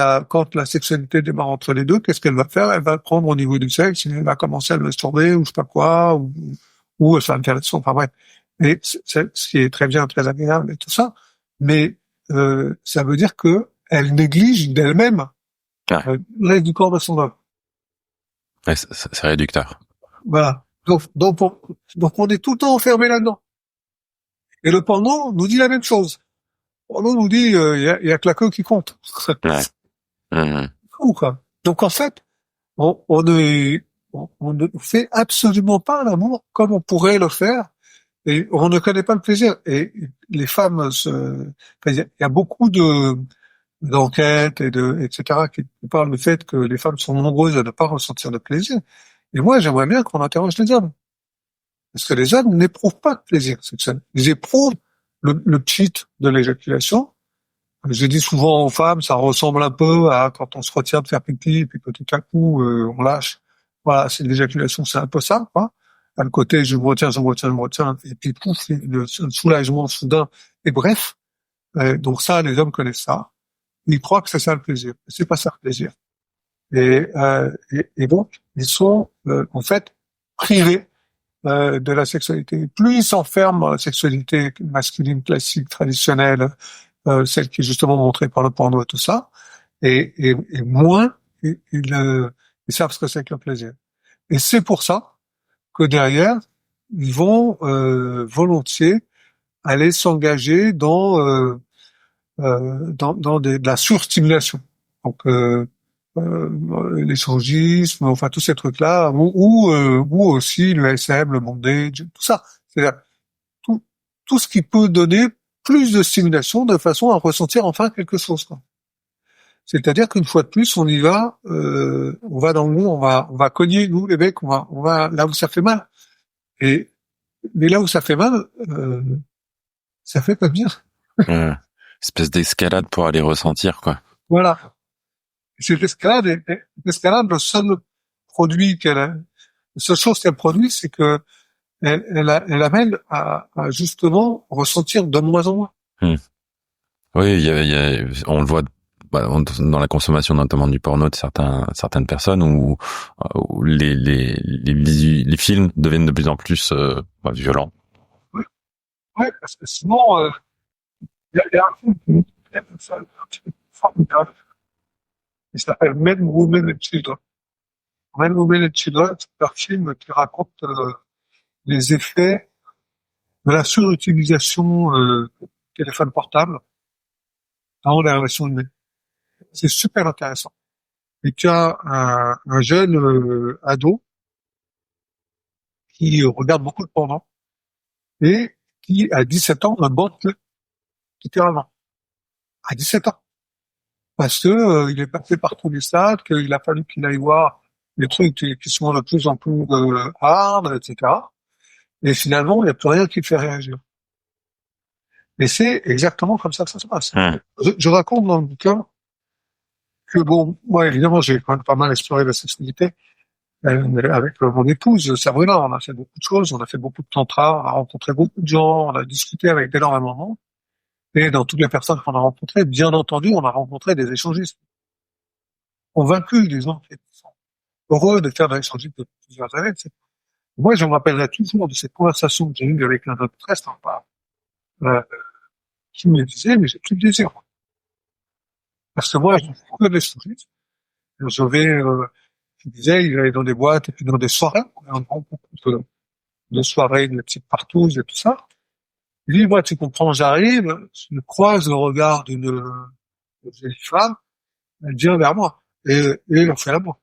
la sexualité démarre entre les deux, qu'est-ce qu'elle va faire? Elle va le prendre au niveau du sexe, elle va commencer à le masturber, ou je sais pas quoi, ou elle va me faire le son, enfin bref. Et c'est ce qui est très bien, très agréable et tout ça. Mais, ça veut dire que elle néglige d'elle-même, le reste du corps de son homme. Ouais, c'est réducteur. Voilà. Donc on est tout le temps enfermé là-dedans. Et le porno nous dit la même chose. Le porno nous dit, il y a que la queue qui compte. Ouais. Fou, quoi. Donc en fait, on ne fait absolument pas l'amour comme on pourrait le faire, et on ne connaît pas le plaisir. Et les femmes il y a beaucoup d'enquêtes etc. qui parlent du fait que les femmes sont nombreuses à ne pas ressentir de plaisir. Et moi, j'aimerais bien qu'on interroge les hommes. Parce que les hommes n'éprouvent pas de plaisir sexuel. Ils éprouvent le cheat de l'éjaculation. Je dis souvent aux femmes, ça ressemble un peu à quand on se retient de faire pipi, puis que tout à coup, on lâche. Voilà, c'est l'éjaculation, c'est un peu ça, quoi. À le côté, je me retiens, et puis pouf, le soulagement soudain. Et bref, donc ça, les hommes connaissent ça. Ils croient que c'est ça le plaisir. C'est pas ça le plaisir. Et donc, ils sont, en fait, privés de la sexualité. Plus ils s'enferment dans la sexualité masculine classique, traditionnelle, celle qui est justement montrée par le porno et tout ça, et moins ils savent ce que c'est que le plaisir. Et c'est pour ça que derrière, ils vont volontiers aller s'engager de la surstimulation. Donc l'échangisme, enfin tous ces trucs-là, ou aussi le SM, le bondage, tout ça. C'est-à-dire tout ce qui peut donner plus de stimulation de façon à ressentir enfin quelque chose, quoi. C'est-à-dire qu'une fois de plus, on y va, on va dans le mur, on va cogner, nous, les mecs, on va là où ça fait mal. Mais là où ça fait mal, ça fait pas bien. Espèce d'escalade pour aller ressentir, quoi. Voilà. Cette escalade, le seul produit la seule chose qu'elle produit, c'est que elle amène à justement ressentir de moins en moins. Oui, on le voit dans la consommation notamment du porno de certaines personnes où les films deviennent de plus en plus violents. Oui, parce que sinon, il y a un film qui est formidable. Il s'appelle Men, Women and Children. Men, Women and Children, c'est un film qui raconte les effets de la surutilisation du téléphone portable dans les relations humaines. C'est super intéressant. Et tu as un jeune ado qui regarde beaucoup de porno et qui, à 17 ans, ne bande plus, littéralement. À 17 ans. Parce que il est passé par tous les stades, qu'il a fallu qu'il aille voir les trucs qui sont de plus en plus hard, etc. Et finalement, il n'y a plus rien qui le fait réagir. Et c'est exactement comme ça que ça se passe. Je raconte dans le bouquin que bon, moi évidemment, j'ai quand même pas mal exploré la sexualité avec mon épouse Sabrina. On a fait beaucoup de choses, on a fait beaucoup de tantra, on a rencontré beaucoup de gens, on a discuté avec énormément de monde. Et dans toutes les personnes qu'on a rencontrées, bien entendu, on a rencontré des échangistes convaincus, des gens qui sont heureux de faire des échangistes de plusieurs années. Moi, je me rappellerai toujours de cette conversation que j'ai eue avec un homme très sympa, qui me disait, mais j'ai plus de désir. Parce que moi, je fais que des échangistes. Je vais, je disais, il allait dans des boîtes et puis dans des soirées. On a beaucoup de soirées, de petites partous et tout ça. Il dit, moi, tu comprends, j'arrive, je croise le regard d'une vieille femme, elle vient vers moi. Et on fait l'amour.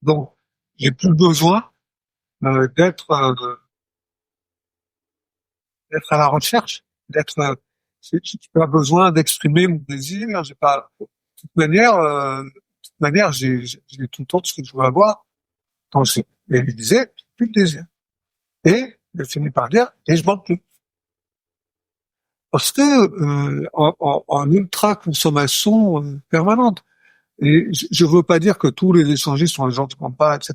Donc, j'ai plus besoin d'être à la recherche, j'ai pas besoin d'exprimer mon désir, j'ai pas de toute manière manière, j'ai tout le temps ce que je veux avoir. Donc, et il disait, plus de désir. Et il finit par dire, et je manque plus. Parce que en ultra consommation permanente. Et je veux pas dire que tous les échangistes sont les gens qui ne comptent pas, etc.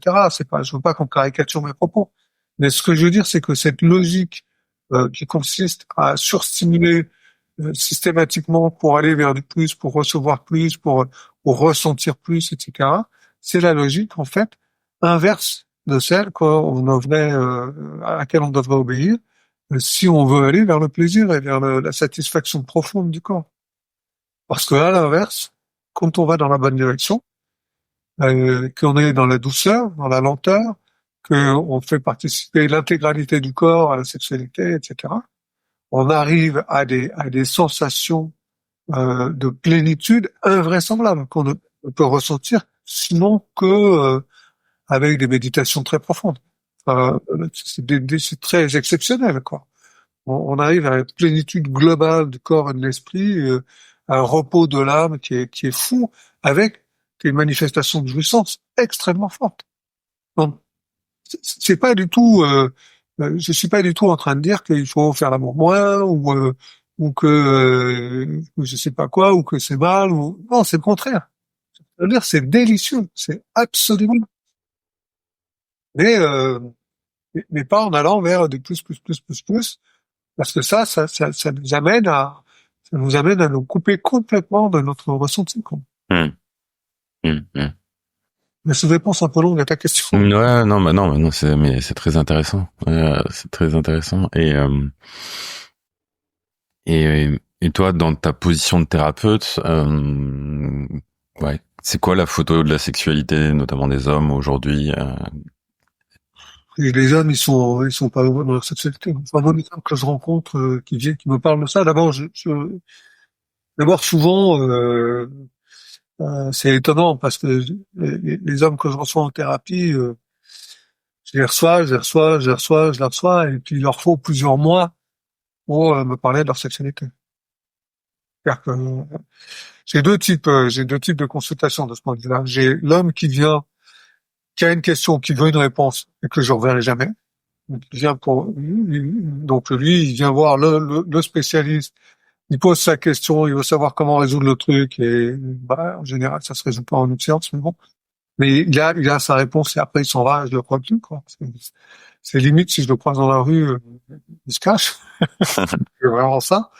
Je veux pas qu'on caricature mes propos. Mais ce que je veux dire, c'est que cette logique qui consiste à surstimuler systématiquement pour aller vers du plus, pour recevoir plus, pour ressentir plus, etc. C'est la logique en fait inverse de celle à laquelle on devrait obéir si on veut aller vers le plaisir et vers la satisfaction profonde du corps. Parce que à l'inverse, quand on va dans la bonne direction, qu'on est dans la douceur, dans la lenteur, qu'on fait participer l'intégralité du corps à la sexualité, etc., on arrive à des sensations de plénitude invraisemblables qu'on ne peut ressentir sinon que avec des méditations très profondes. C'est très exceptionnel, quoi. On arrive à une plénitude globale du corps et de l'esprit, un repos de l'âme qui est fou, avec des manifestations de jouissance extrêmement fortes. Donc, c'est pas du tout, je suis pas du tout en train de dire qu'il faut faire l'amour moins, ou que je sais pas quoi, ou que c'est mal, ou non, c'est le contraire. Je veux dire, c'est délicieux, c'est absolument, mais mais pas en allant vers du plus, parce que ça nous amène à nous couper complètement de notre ressenti, quoi. Mais c'est une réponse un peu longue à ta question. Ouais, non, c'est très intéressant. C'est très intéressant. Et toi, dans ta position de thérapeute, ouais, c'est quoi la photo de la sexualité, notamment des hommes aujourd'hui? Et les hommes, ils sont pas heureux dans leur sexualité. Enfin, moi, les hommes que je rencontre, qui me parlent de ça, d'abord, d'abord, souvent, c'est étonnant parce que les hommes que je reçois en thérapie, je les reçois, et puis il leur faut plusieurs mois pour me parler de leur sexualité. C'est-à-dire que j'ai deux types de consultations de ce point de vue-là. J'ai l'homme qui a une question, qui veut une réponse et que je reverrai jamais. Donc, il vient voir le spécialiste. Il pose sa question, il veut savoir comment résoudre le truc et en général ça se résout pas en une séance, mais bon. Mais il a sa réponse et après il s'en va, je le crois plus, quoi. C'est limite si je le croise dans la rue, il se cache. C'est vraiment ça.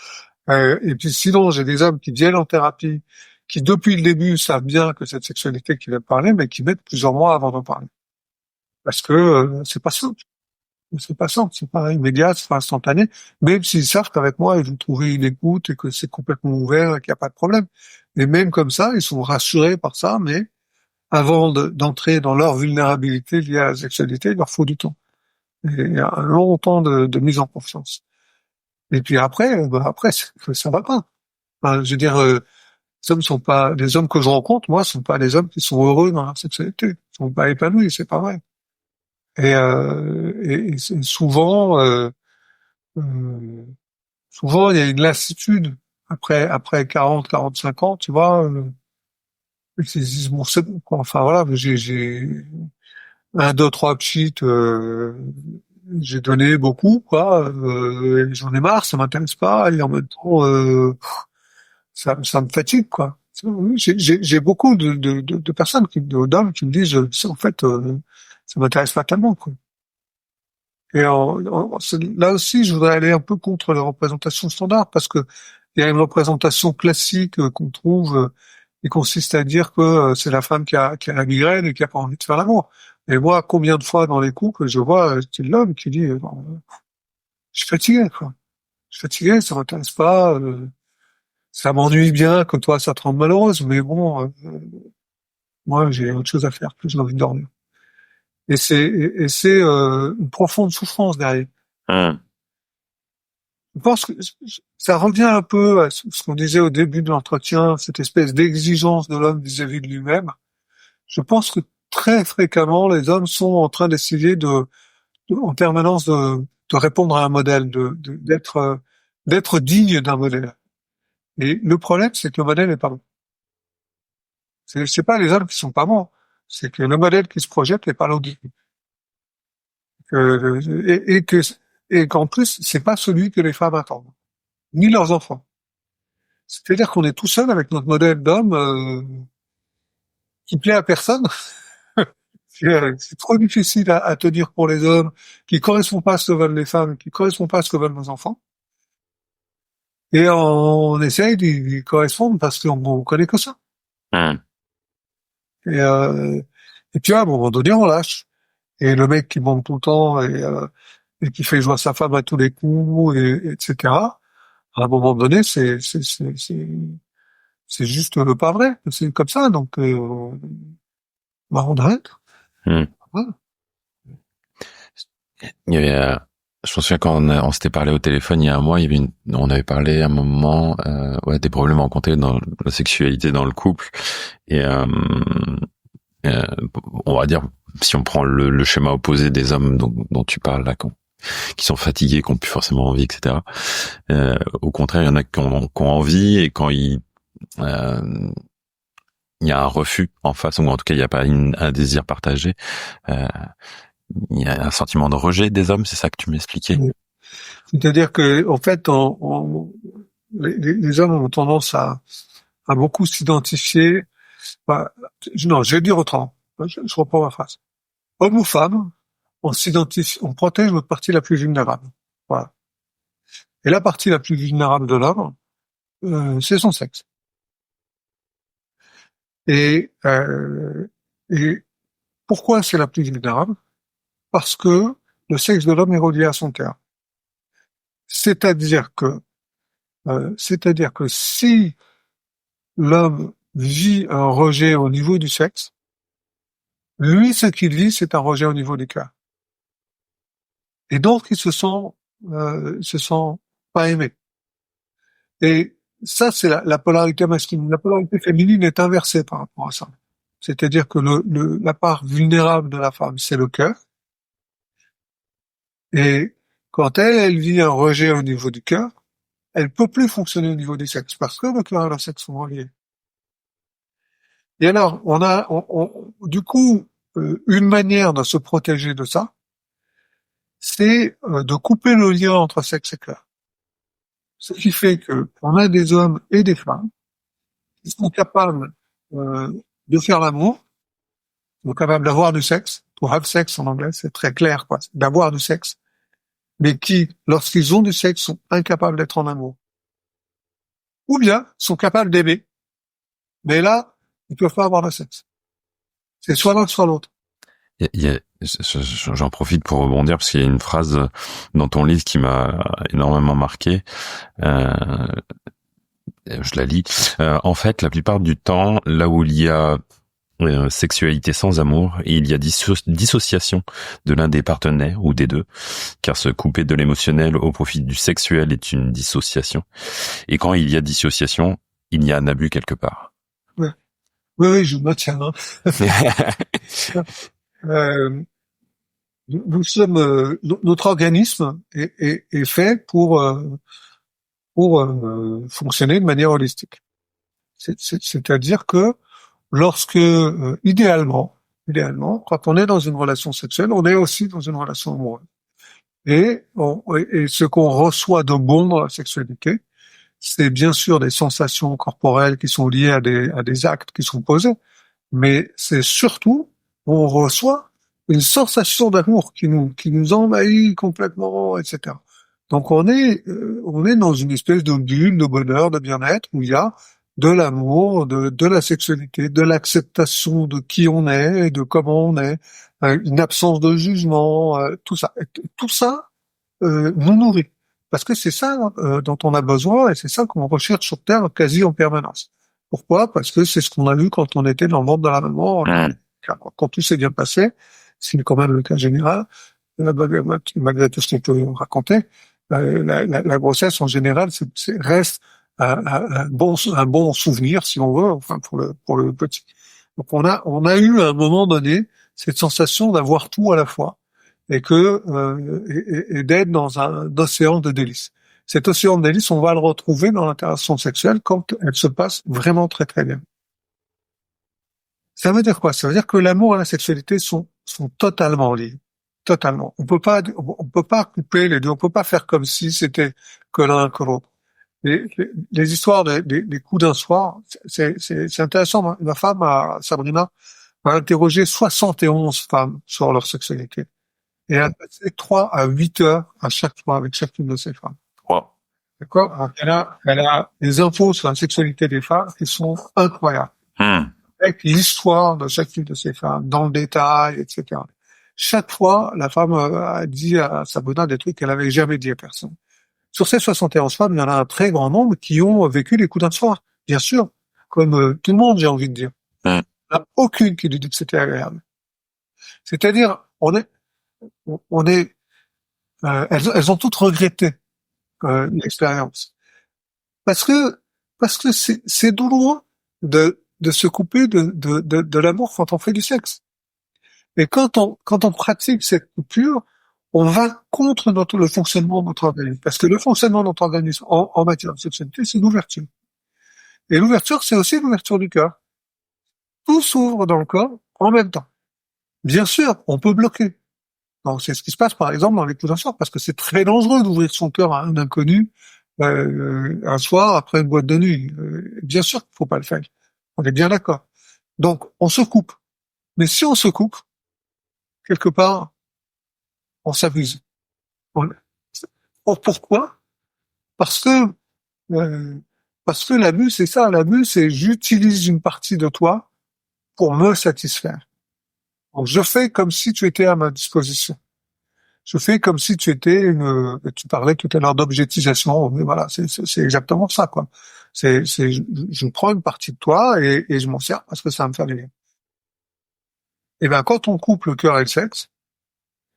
Et puis sinon j'ai des hommes qui viennent en thérapie, qui depuis le début savent bien que cette sexualité qu'ils veulent parler, mais qui mettent plusieurs mois avant d'en parler. Parce que c'est pas simple. C'est pas immédiat, c'est pas instantané, même s'ils savent qu'avec moi, ils vont trouver une écoute et que c'est complètement ouvert et qu'il n'y a pas de problème. Et même comme ça, ils sont rassurés par ça, mais avant d'entrer dans leur vulnérabilité liée à la sexualité, il leur faut du temps. Et un long temps de mise en confiance. Et puis après, ça va pas. Enfin, je veux dire, les hommes que je rencontre, moi, sont pas des hommes qui sont heureux dans leur sexualité. Ils sont pas épanouis, c'est pas vrai. Et c'est souvent, souvent, il y a une lassitude après 40, 45 ans, tu vois. Ils se disent bon, c'est bon, quoi. Enfin voilà, j'ai un, deux, trois pchits, j'ai donné beaucoup, quoi. Et j'en ai marre, ça m'intéresse pas. Et en même temps, ça me fatigue, quoi. Oui, j'ai beaucoup de personnes d'hommes qui me disent, en fait, ça m'intéresse pas tellement, quoi. Et là aussi, je voudrais aller un peu contre les représentations standards parce que il y a une représentation classique qu'on trouve qui consiste à dire que c'est la femme qui a la migraine et qui a pas envie de faire l'amour. Et moi, combien de fois dans les coups que je vois c'est l'homme qui dit je suis fatigué, quoi. Je suis fatigué, ça m'intéresse pas. Ça m'ennuie bien que toi ça te rende malheureuse, mais bon, moi j'ai autre chose à faire, plus j'ai envie de dormir. Et c'est une profonde souffrance derrière. Je pense que ça revient un peu à ce qu'on disait au début de l'entretien, cette espèce d'exigence de l'homme vis-à-vis de lui-même. Je pense que très fréquemment, les hommes sont en train d'essayer en permanence de répondre à un modèle, d'être digne d'un modèle. Et le problème, c'est que le modèle n'est pas bon. C'est pas les hommes qui sont pas bons, c'est que le modèle qui se projette n'est pas logique. Et qu'en plus, c'est pas celui que les femmes attendent, ni leurs enfants. C'est-à-dire qu'on est tout seul avec notre modèle d'homme qui plaît à personne. C'est trop difficile à tenir pour les hommes, qui correspond pas à ce que veulent les femmes, qui correspond pas à ce que veulent nos enfants. Et on essaye d'y correspondre parce qu'on connaît que ça. Et puis à un moment donné, on lâche. Et le mec qui monte tout le temps et qui fait jouer sa femme à tous les coups, etc. À un moment donné, c'est juste pas vrai. C'est comme ça, donc on arrête. Voilà. Il y avait, je me souviens quand on s'était parlé au téléphone il y a un mois, il y avait on avait parlé à un moment, des problèmes rencontrés dans la sexualité dans le couple, et on va dire, si on prend le schéma opposé des hommes dont tu parles là, qui sont fatigués, qui ont plus forcément envie, etc. Au contraire, il y en a qui ont envie, et quand il y a un refus en face, ou en tout cas il n'y a pas un désir partagé, il y a un sentiment de rejet des hommes, c'est ça que tu m'expliquais. C'est-à-dire que, en fait, les hommes ont tendance à beaucoup s'identifier. Non, je vais dire autrement. Je reprends ma phrase. Homme ou femme, on s'identifie, on protège notre partie la plus vulnérable. Voilà. Et la partie la plus vulnérable de l'homme, c'est son sexe. Et pourquoi c'est la plus vulnérable? Parce que le sexe de l'homme est relié à son cœur. C'est-à-dire que si l'homme vit un rejet au niveau du sexe, lui, ce qu'il vit, c'est un rejet au niveau du cœur. Et donc, il se sent pas aimé. Et ça, c'est la polarité masculine. La polarité féminine est inversée par rapport à ça. C'est-à-dire que la part vulnérable de la femme, c'est le cœur. Et quand elle vit un rejet au niveau du cœur, elle peut plus fonctionner au niveau du sexe, parce que le cœur et le sexe sont reliés. Et alors, du coup, une manière de se protéger de ça, c'est de couper le lien entre sexe et cœur. Ce qui fait que on a des hommes et des femmes qui sont capables de faire l'amour, sont capables d'avoir du sexe, to have sex en anglais, c'est très clair, quoi, d'avoir du sexe, mais qui, lorsqu'ils ont du sexe, sont incapables d'être en amour. Ou bien, sont capables d'aimer, mais là, ils peuvent pas avoir de sexe. C'est soit l'un, soit l'autre. J'en profite pour rebondir parce qu'il y a une phrase dans ton livre qui m'a énormément marqué. Je la lis. En fait, la plupart du temps, là où il y a sexualité sans amour, il y a dissociation de l'un des partenaires ou des deux, car se couper de l'émotionnel au profit du sexuel est une dissociation. Et quand il y a dissociation, il y a un abus quelque part. Ouais. Oui, je me tiens. Nous sommes, notre organisme est fait pour fonctionner de manière holistique. C'est-à-dire que lorsque, idéalement, quand on est dans une relation sexuelle, on est aussi dans une relation amoureuse. Et ce qu'on reçoit de bon dans la sexualité, c'est bien sûr des sensations corporelles qui sont liées à des actes qui sont posés, mais c'est surtout, on reçoit une sensation d'amour qui nous envahit complètement, etc. Donc on est dans une espèce de bulle de bonheur, de bien-être, où il y a de l'amour, de la sexualité, de l'acceptation de qui on est et de comment on est, une absence de jugement, tout ça. Tout ça nous nourrit. Parce que c'est ça dont on a besoin et c'est ça qu'on recherche sur Terre quasi en permanence. Pourquoi? Parce que c'est ce qu'on a vu quand on était dans le ventre de la maman. Quand tout s'est bien passé, c'est quand même le cas général, malgré tout ce qu'on peut raconter, la grossesse en général reste un bon souvenir, si on veut, enfin pour le petit. Donc on a eu à un moment donné cette sensation d'avoir tout à la fois et et d'être dans un océan de délices. Cet océan de délices, on va le retrouver dans l'interaction sexuelle quand elle se passe vraiment très très bien. Ça veut dire quoi? Ça veut dire que l'amour et la sexualité sont totalement liés. Totalement. On peut pas couper les deux. On peut pas faire comme si c'était que l'un que l'autre. Les histoires des coups d'un soir, c'est intéressant. Ma femme, Sabrina, a interrogé 71 femmes sur leur sexualité. Et elle a passé 3 à 8 heures à chaque fois avec chacune de ces femmes. Wow. D'accord? Alors, elle a des infos sur la sexualité des femmes qui sont incroyables. Avec l'histoire de chacune de ces femmes, dans le détail, etc. Chaque fois, la femme a dit à Sabrina des trucs qu'elle avait jamais dit à personne. Sur ces 71 femmes, il y en a un très grand nombre qui ont vécu les coups d'un soir, bien sûr, comme tout le monde, j'ai envie de dire. Il n'y en a aucune qui lui dit que c'était agréable. C'est-à-dire, elles ont toutes regretté l'expérience, parce que c'est douloureux de se couper de l'amour quand on fait du sexe. Et quand on pratique cette coupure, on va contre le fonctionnement de notre organisme. Parce que le fonctionnement de notre organisme en matière de sexualité, c'est l'ouverture. Et l'ouverture, c'est aussi l'ouverture du cœur. Tout s'ouvre dans le corps en même temps. Bien sûr, on peut bloquer. Donc, c'est ce qui se passe, par exemple, dans les coups d'un soir, parce que c'est très dangereux d'ouvrir son cœur à un inconnu un soir après une boîte de nuit. Bien sûr qu'il faut pas le faire. On est bien d'accord. Donc, on se coupe. Mais si on se coupe, quelque part, on s'abuse. Pourquoi? Parce que l'abus, c'est ça. L'abus, c'est j'utilise une partie de toi pour me satisfaire. Donc, je fais comme si tu étais à ma disposition. Je fais comme si tu étais tu parlais tout à l'heure d'objectisation, mais voilà, c'est exactement ça, quoi. Je prends une partie de toi et je m'en sers parce que ça va me faire du bien. Et ben, quand on coupe le cœur et le sexe,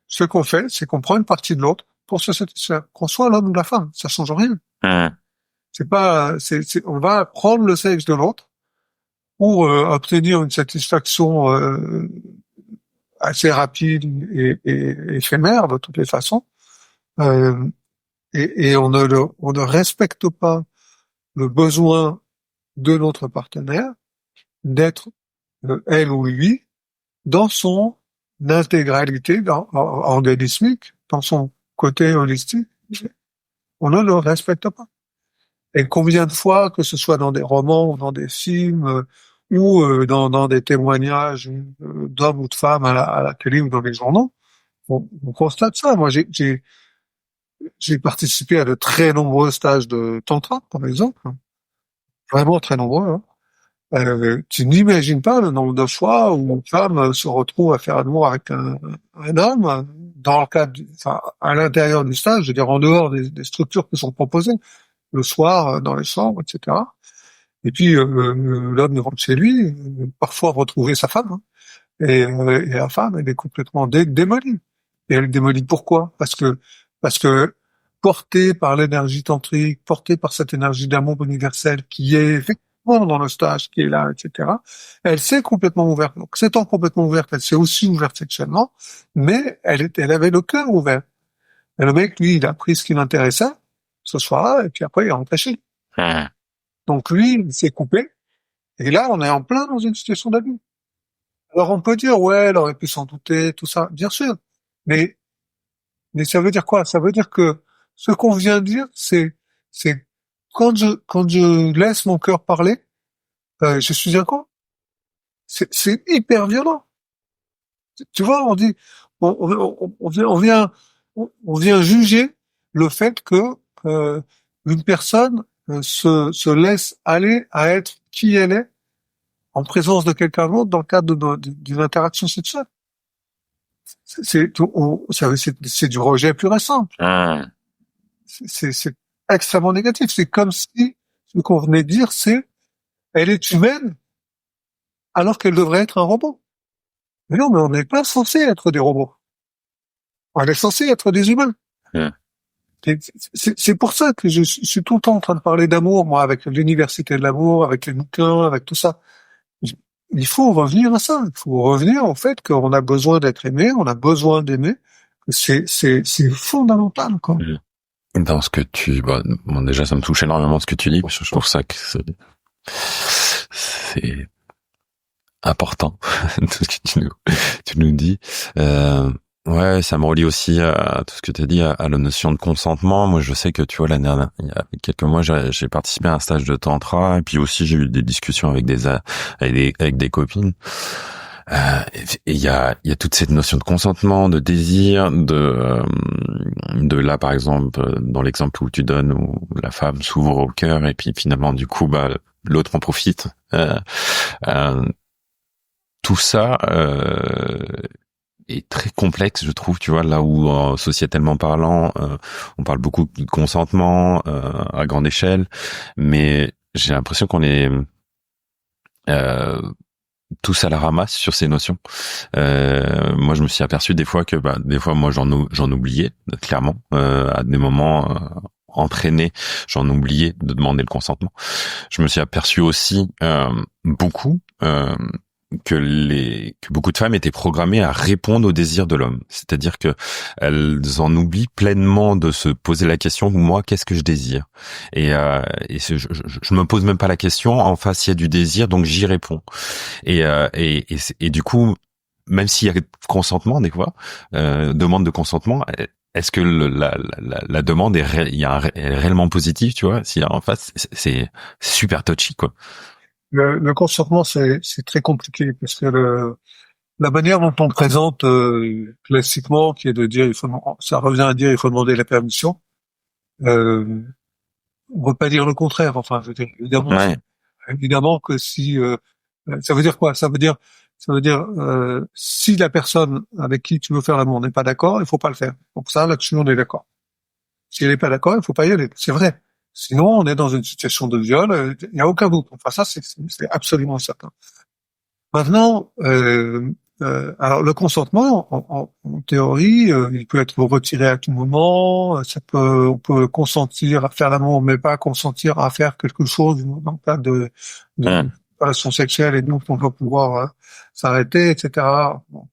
ce qu'on fait, c'est qu'on prend une partie de l'autre pour se satisfaire. Qu'on soit l'homme ou la femme, ça change rien. On va prendre le sexe de l'autre pour obtenir une satisfaction assez rapide et éphémère de toutes les façons. Et on ne respecte pas le besoin de notre partenaire d'être elle ou lui dans son intégralité organismique, dans son côté holistique. On ne le respecte pas. Et combien de fois, que ce soit dans des romans ou dans des films ou dans des témoignages d'hommes ou de femmes à la télé ou dans les journaux, on constate ça. Moi, j'ai participé à de très nombreux stages de tantra, par exemple. Vraiment très nombreux. Hein. Tu n'imagines pas le nombre de fois où une femme se retrouve à faire l'amour avec un homme dans le cadre, à l'intérieur du stage, je veux dire en dehors des structures qui sont proposées, le soir dans les chambres, etc. Et puis l'homme rentre chez lui, parfois retrouver sa femme, hein, et la femme elle est complètement démolie. Et elle est démolie pourquoi? Parce que portée par l'énergie tantrique, portée par cette énergie d'amour universel qui est effectivement dans le stage, qui est là, etc. Elle s'est complètement ouverte. Donc, s'étant complètement ouverte, elle s'est aussi ouverte sexuellement, mais elle avait le cœur ouvert. Et le mec, lui, il a pris ce qui l'intéressait ce soir-là, et puis après, il est rentré chez lui. Donc lui, il s'est coupé, et là, on est en plein dans une situation d'abus. Alors on peut dire, ouais, elle aurait pu s'en douter, tout ça, bien sûr, mais ça veut dire quoi? Ça veut dire que ce qu'on vient de dire, c'est quand je laisse mon cœur parler, je suis un con. C'est hyper violent. Tu vois, on dit, on vient juger le fait que une personne se laisse aller à être qui elle est en présence de quelqu'un d'autre dans le cadre d'une interaction sexuelle. C'est du rejet pur et simple. C'est extrêmement négatif. C'est comme si ce qu'on venait de dire, c'est elle est humaine alors qu'elle devrait être un robot. Mais non, mais on n'est pas censé être des robots. On est censé être des humains. C'est pour ça que je suis tout le temps en train de parler d'amour, moi, avec l'université de l'amour, avec les bouquins, avec tout ça. Il faut revenir à ça. Il faut revenir au fait qu'on a besoin d'être aimé, on a besoin d'aimer. C'est fondamental, quoi. Dans ce que bon, déjà, ça me touche énormément ce que tu dis. Je trouve ça que c'est important tout ce que tu nous dis. Ouais, ça me relie aussi à tout ce que tu as dit, à la notion de consentement. Moi, je sais que, tu vois, il y a quelques mois, j'ai participé à un stage de tantra, et puis aussi j'ai eu des discussions avec des copines. Et il y a toute cette notion de consentement, de désir, de là, par exemple, dans l'exemple où tu donnes, où la femme s'ouvre au cœur, et puis finalement, du coup, l'autre en profite. Tout ça est très complexe, je trouve, tu vois, là où sociétalement parlant, on parle beaucoup de consentement à grande échelle, mais j'ai l'impression qu'on est tous à la ramasse sur ces notions. Moi, je me suis aperçu des fois que, des fois, moi, j'en oubliais, clairement, à des moments entraînés, j'en oubliais de demander le consentement. Je me suis aperçu aussi beaucoup que beaucoup de femmes étaient programmées à répondre aux désirs de l'homme. C'est-à-dire que elles en oublient pleinement de se poser la question, moi, qu'est-ce que je désire? Je me pose même pas la question. En face, il y a du désir, donc j'y réponds. Et du coup, même s'il y a consentement, des fois, demande de consentement, est-ce que la demande est réellement positive, tu vois? Si en face, c'est super touchy, quoi. Le consentement, c'est très compliqué parce que la manière dont on le présente classiquement, qui est de dire, ça revient à dire, il faut demander la permission. On veut pas dire le contraire. Enfin, je veux dire, évidemment que si, ça veut dire quoi? Ça veut dire, si la personne avec qui tu veux faire l'amour n'est pas d'accord, il faut pas le faire. Donc ça, là-dessus, on est d'accord. Si elle n'est pas d'accord, il faut pas y aller. C'est vrai. Sinon, on est dans une situation de viol. Il n'y a aucun doute. Enfin, ça, c'est absolument certain. Maintenant, alors le consentement, en théorie, il peut être retiré à tout moment. On peut consentir à faire l'amour, mais pas consentir à faire quelque chose dans le cadre de relation sexuelle, et donc on va pouvoir s'arrêter, etc. Bon,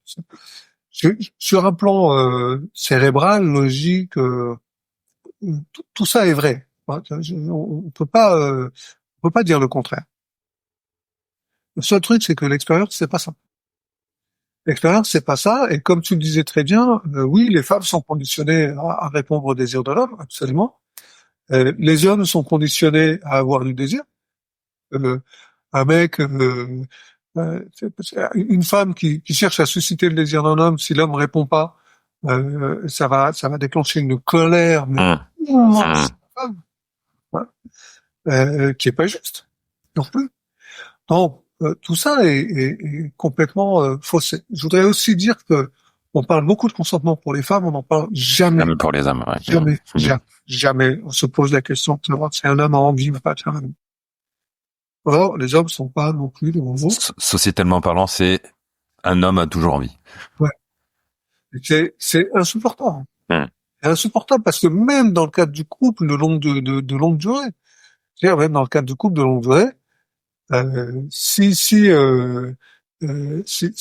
sur un plan cérébral, logique, tout ça est vrai. On peut pas dire le contraire. Le seul truc, c'est que l'expérience, c'est pas ça. L'expérience, c'est pas ça. Et comme tu le disais très bien, oui, les femmes sont conditionnées à répondre aux désirs de l'homme, absolument. Les hommes sont conditionnés à avoir du désir. Un mec, une femme qui cherche à susciter le désir d'un homme, si l'homme répond pas, ça va déclencher une colère, mais qui est pas juste non plus. Donc tout ça est complètement faussé. Je voudrais aussi dire que on parle beaucoup de consentement pour les femmes, on n'en parle jamais. Même pour les hommes, ouais. Jamais. On se pose la question de savoir si un homme a envie ou pas de faire un homme. Or, les hommes sont pas non plus de nouveau. Sociétalement parlant, c'est un homme a toujours envie. Ouais. C'est insupportable. C'est insupportable parce que même dans le cadre du couple de longue durée, c'est-à-dire même dans le cadre du couple de longue durée, si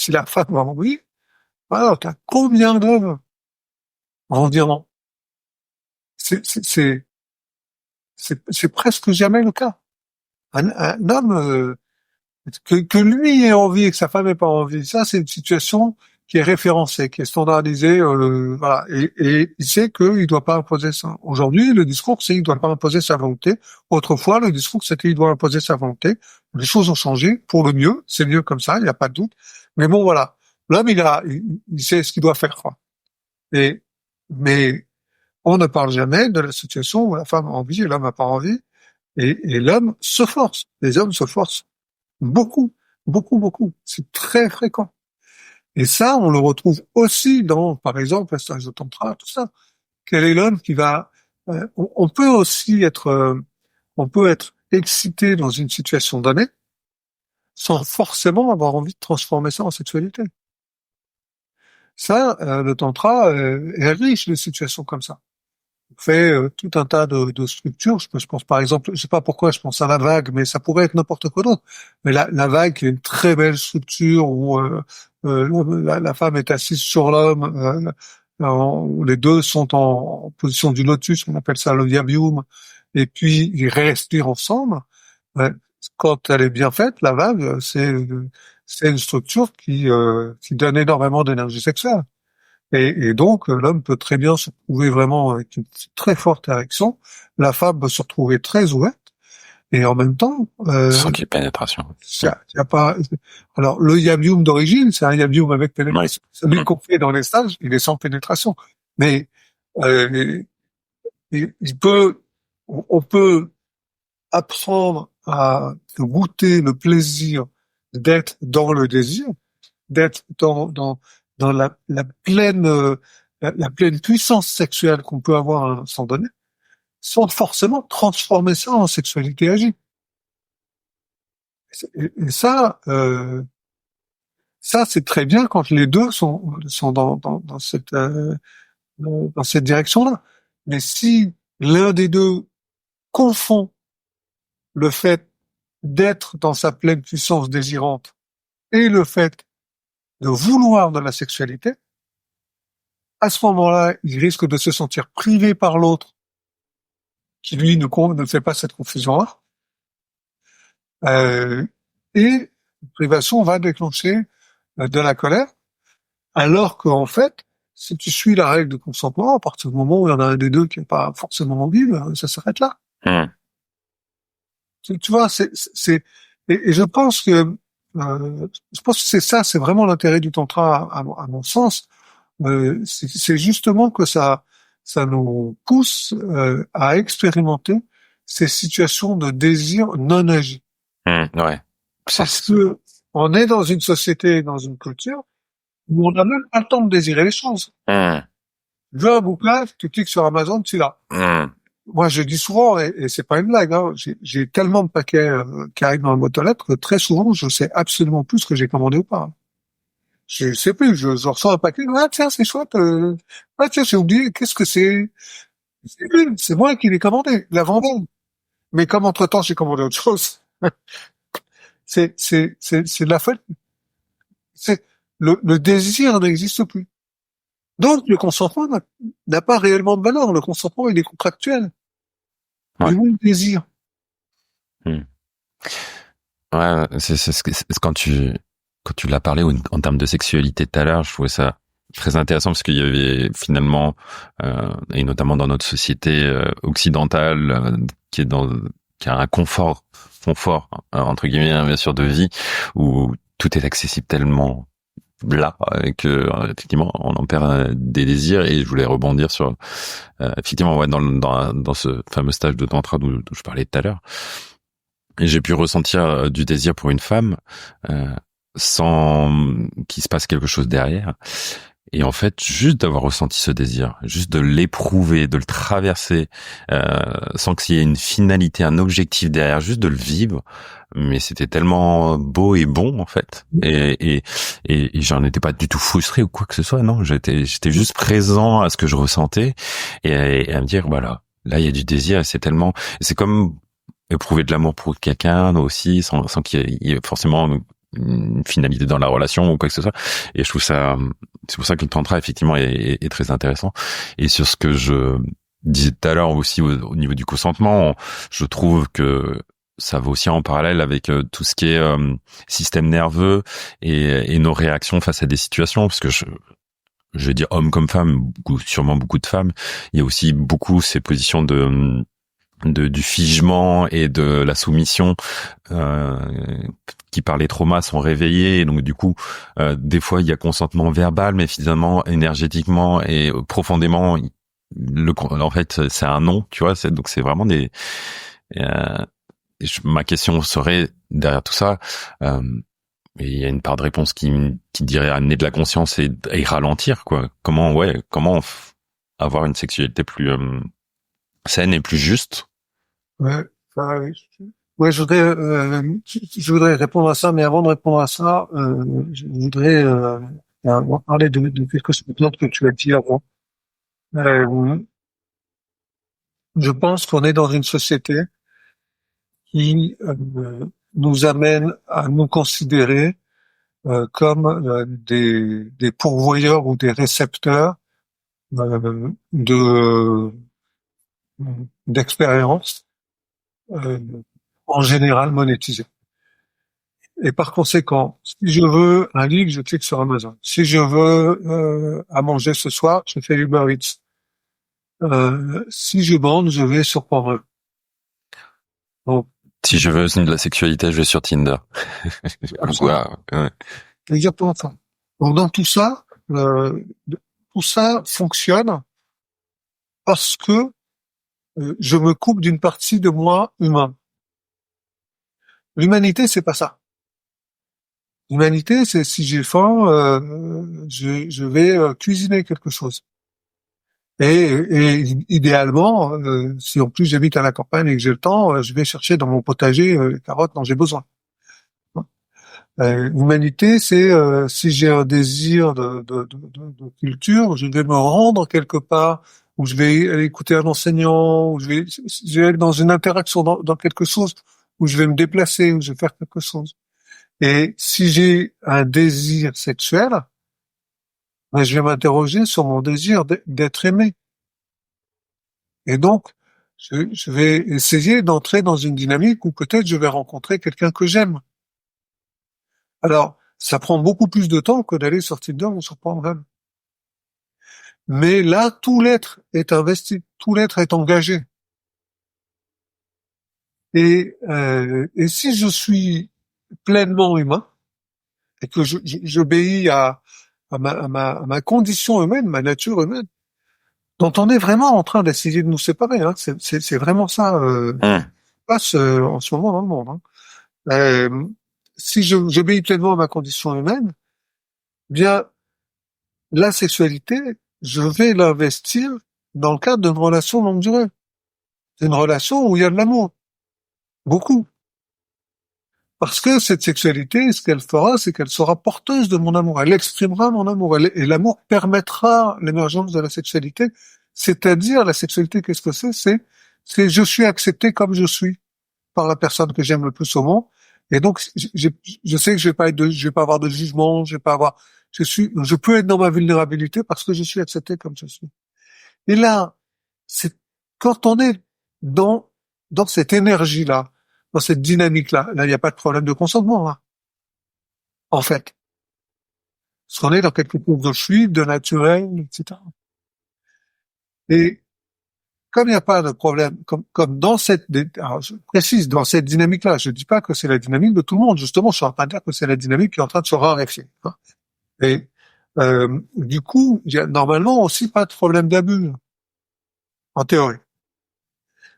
la femme a envie, alors t'as combien d'hommes vont dire non? C'est presque jamais le cas. Un homme que lui ait envie et que sa femme ait pas envie, ça c'est une situation qui est référencée, qui est standardisée, voilà. Et il sait qu'il doit pas imposer ça. Aujourd'hui, le discours c'est qu'il doit pas imposer sa volonté. Autrefois, le discours c'était qu'il doit imposer sa volonté. Les choses ont changé pour le mieux. C'est mieux comme ça, il n'y a pas de doute. Mais bon, voilà. L'homme, il sait ce qu'il doit faire, quoi. Mais on ne parle jamais de la situation où la femme a envie et l'homme n'a pas envie. Et l'homme se force. Les hommes se forcent. Beaucoup. C'est très fréquent. Et ça, on le retrouve aussi dans, par exemple, le stage de tantra, tout ça. Quel est l'homme qui va... on peut aussi être... on peut être excité dans une situation donnée sans forcément avoir envie de transformer ça en sexualité. Ça, le tantra est riche de situations comme ça. On fait tout un tas de structures. Je pense par exemple, je sais pas pourquoi je pense à la vague, mais ça pourrait être n'importe quoi d'autre. Mais la vague, qui est une très belle structure où la femme est assise sur l'homme, où les deux sont en position du lotus, on appelle ça le diabium, et puis ils respirent ensemble. Ouais. Quand elle est bien faite, la vague, c'est une structure qui donne énormément d'énergie sexuelle. Et donc, l'homme peut très bien se trouver vraiment avec une très forte érection. La femme peut se retrouver très ouverte. Et en même temps, sans qu'il y ait pénétration. y a pas. Alors, le yam-yum d'origine, c'est un yam-yum avec pénétration. Ouais. Celui qu'on fait dans les stages, il est sans pénétration. Mais on peut apprendre à goûter le plaisir d'être dans le désir, d'être dans la pleine puissance sexuelle qu'on peut avoir à un instant donné, sans forcément transformer ça en sexualité agie. Et ça, c'est très bien quand les deux sont dans cette direction-là. Mais si l'un des deux confond le fait d'être dans sa pleine puissance désirante et le fait de vouloir de la sexualité, à ce moment-là, il risque de se sentir privé par l'autre, qui lui ne fait pas cette confusion-là. Et privation va déclencher de la colère, alors qu'en fait, si tu suis la règle de consentement, à partir du moment où il y en a un des deux qui n'a pas forcément envie, ça s'arrête là. Tu vois, et je pense que c'est ça, c'est vraiment l'intérêt du tantra à mon sens. C'est justement que ça nous pousse à expérimenter ces situations de désir non agi. Ouais. Parce que on est dans une société, dans une culture où on n'a même pas le temps de désirer les choses. Je veux un bouquin, tu cliques sur Amazon, tu l'as. Moi, je dis souvent, et c'est pas une blague, hein, j'ai tellement de paquets qui arrivent dans la boîte aux lettres que très souvent, je sais absolument plus ce que j'ai commandé ou pas. Je sais plus, je reçois un paquet, ah tiens, c'est chouette, ah tiens, j'ai oublié, qu'est-ce que c'est? C'est moi qui l'ai commandé, l'avant-vente. Mais comme entre-temps, j'ai commandé autre chose. c'est de la folie. C'est, le désir n'existe plus. Donc, le consentement n'a pas réellement de valeur. Le consentement, il est contractuel. Ouais. Du même désir. Ouais, quand tu l'as parlé en termes de sexualité tout à l'heure, je trouvais ça très intéressant parce qu'il y avait finalement, et notamment dans notre société occidentale, qui a un confort entre guillemets bien sûr de vie où tout est accessible tellement là que effectivement on en perd des désirs. Et je voulais rebondir sur effectivement ouais dans ce fameux stage de tantra d'où je parlais tout à l'heure. Et j'ai pu ressentir du désir pour une femme sans qu'il se passe quelque chose derrière. Et en fait, juste d'avoir ressenti ce désir, juste de l'éprouver, de le traverser, sans qu'il y ait une finalité, un objectif derrière, juste de le vivre. Mais c'était tellement beau et bon en fait. Et j'en étais pas du tout frustré ou quoi que ce soit. Non, j'étais juste présent à ce que je ressentais et à me dire voilà, là il y a du désir. Et c'est comme éprouver de l'amour pour quelqu'un aussi sans qu'il y ait forcément une finalité dans la relation ou quoi que ce soit. Et je trouve ça, c'est pour ça que le tantra effectivement est très intéressant. Et sur ce que je disais tout à l'heure aussi au niveau du consentement, je trouve que ça va aussi en parallèle avec tout ce qui est système nerveux et nos réactions face à des situations, parce que je vais dire homme comme femme, sûrement beaucoup de femmes, il y a aussi beaucoup ces positions du figement et de la soumission qui par les traumas sont réveillés, et donc du coup des fois il y a consentement verbal mais finalement énergétiquement et profondément en fait c'est un non, tu vois, donc c'est vraiment des ma question serait derrière tout ça et il y a une part de réponse qui dirait amener de la conscience et ralentir quoi. Comment avoir une sexualité plus saine et plus juste. Ouais, je voudrais répondre à ça, mais avant de répondre à ça, je voudrais parler de quelque chose d'autre que tu as dit avant. Je pense qu'on est dans une société qui nous amène à nous considérer comme des pourvoyeurs ou des récepteurs d'expériences en général monétisées. Et par conséquent, si je veux un livre, je clique sur Amazon. Si je veux à manger ce soir, je fais Uber Eats. Si je bande, je vais sur Pornhub. Donc, Si je veux de la sexualité, je vais sur Tinder. absolument. Ouais. Exactement ça. Donc dans tout ça fonctionne parce que je me coupe d'une partie de moi humain. L'humanité, c'est pas ça. L'humanité, c'est si j'ai faim, je vais cuisiner quelque chose. Et idéalement, si en plus j'habite à la campagne et que j'ai le temps, je vais chercher dans mon potager les carottes dont j'ai besoin. L'humanité, c'est si j'ai un désir de culture, je vais me rendre quelque part, ou je vais aller écouter un enseignant, ou je vais être dans une interaction dans quelque chose, où je vais me déplacer, où je vais faire quelque chose. Et si j'ai un désir sexuel, ben, je vais m'interroger sur mon désir d'être aimé. Et donc, je vais essayer d'entrer dans une dynamique où peut-être je vais rencontrer quelqu'un que j'aime. Alors, ça prend beaucoup plus de temps que d'aller sur Tinder ou sur Pornhub. Mais là, tout l'être est investi, tout l'être est engagé. Et si je suis pleinement humain et que j'obéis à ma condition humaine, ma nature humaine, dont on est vraiment en train d'essayer de nous séparer, hein, c'est vraiment ça qui passe en ce moment dans le monde. Hein. Si j'obéis pleinement à ma condition humaine, bien la sexualité, je vais l'investir dans le cadre d'une relation longue durée. C'est une relation où il y a de l'amour. Beaucoup. Parce que cette sexualité, ce qu'elle fera, c'est qu'elle sera porteuse de mon amour. Elle exprimera mon amour. Et l'amour permettra l'émergence de la sexualité. C'est-à-dire, la sexualité, qu'est-ce que c'est? C'est je suis accepté comme je suis par la personne que j'aime le plus au monde. Et donc, je sais que je vais pas avoir de jugement, je peux être dans ma vulnérabilité parce que je suis accepté comme je suis. Et là, c'est quand on est dans cette énergie-là, dans cette dynamique-là, là, il n'y a pas de problème de consentement, hein, en fait. Parce qu'on est dans quelque chose de fluide, de naturel, etc. Et comme il n'y a pas de problème, comme dans alors je précise, dans cette dynamique-là, je dis pas que c'est la dynamique de tout le monde, justement, je suis en train de dire que c'est la dynamique qui est en train de se raréfier. Hein. Et du coup, il y a normalement aussi pas de problème d'abus, en théorie.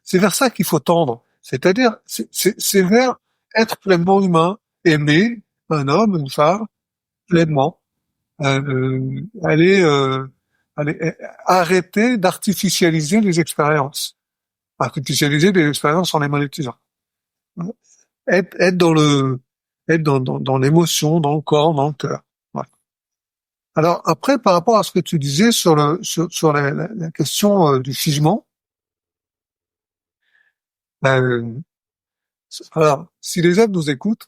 C'est vers ça qu'il faut tendre. C'est-à-dire, c'est vers être pleinement humain, aimer un homme, une femme, pleinement, aller, arrêter d'artificialiser les expériences. Artificialiser les expériences en les monétisant. Être dans l'émotion, dans le corps, dans le cœur. Voilà. Alors après, par rapport à ce que tu disais sur la question du figement, alors, si les hommes nous écoutent,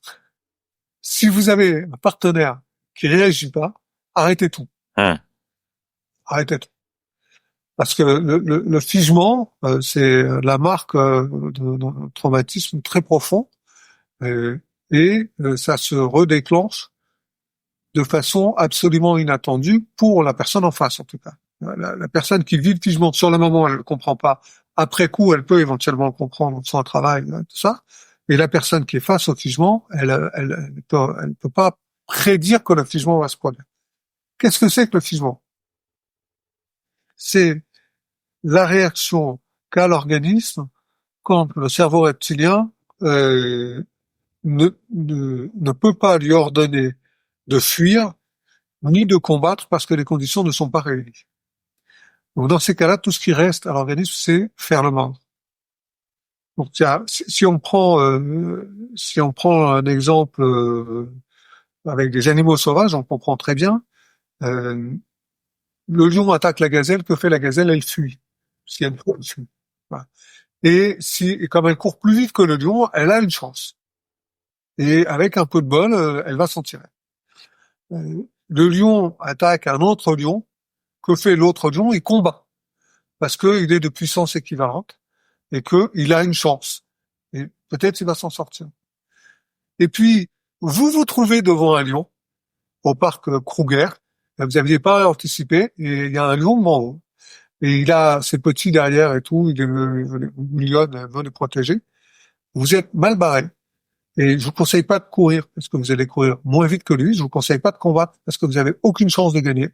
si vous avez un partenaire qui réagit pas, arrêtez tout. Arrêtez tout. Parce que le figement, c'est la marque d'un traumatisme très profond et ça se redéclenche de façon absolument inattendue pour la personne en face, en tout cas. La personne qui vit le figement sur le moment, elle ne comprend pas. Après coup, elle peut éventuellement le comprendre dans son travail, tout ça. Et la personne qui est face au figement, elle peut pas prédire que le figement va se produire. Qu'est-ce que c'est que le figement? C'est la réaction qu'a l'organisme quand le cerveau reptilien ne peut pas lui ordonner de fuir ni de combattre parce que les conditions ne sont pas réunies. Donc dans ces cas-là, tout ce qui reste à l'organisme, c'est faire le mort. Donc si on prend un exemple avec des animaux sauvages, on comprend très bien. Le lion attaque la gazelle, que fait la gazelle? Elle fuit. S'il y a une proie, elle fuit. Voilà. Et comme elle court plus vite que le lion, elle a une chance. Et avec un peu de bol, elle va s'en tirer. Le lion attaque un autre lion. Que fait l'autre lion? Il combat. Parce qu'il est de puissance équivalente et qu'il a une chance. Et peut-être il va s'en sortir. Et puis, vous vous trouvez devant un lion au parc Kruger. Vous n'aviez pas anticipé et il y a un lion devant vous. Et il a ses petits derrière et tout, il veut les protéger. Vous êtes mal barré. Et je vous conseille pas de courir parce que vous allez courir moins vite que lui. Je vous conseille pas de combattre parce que vous avez aucune chance de gagner.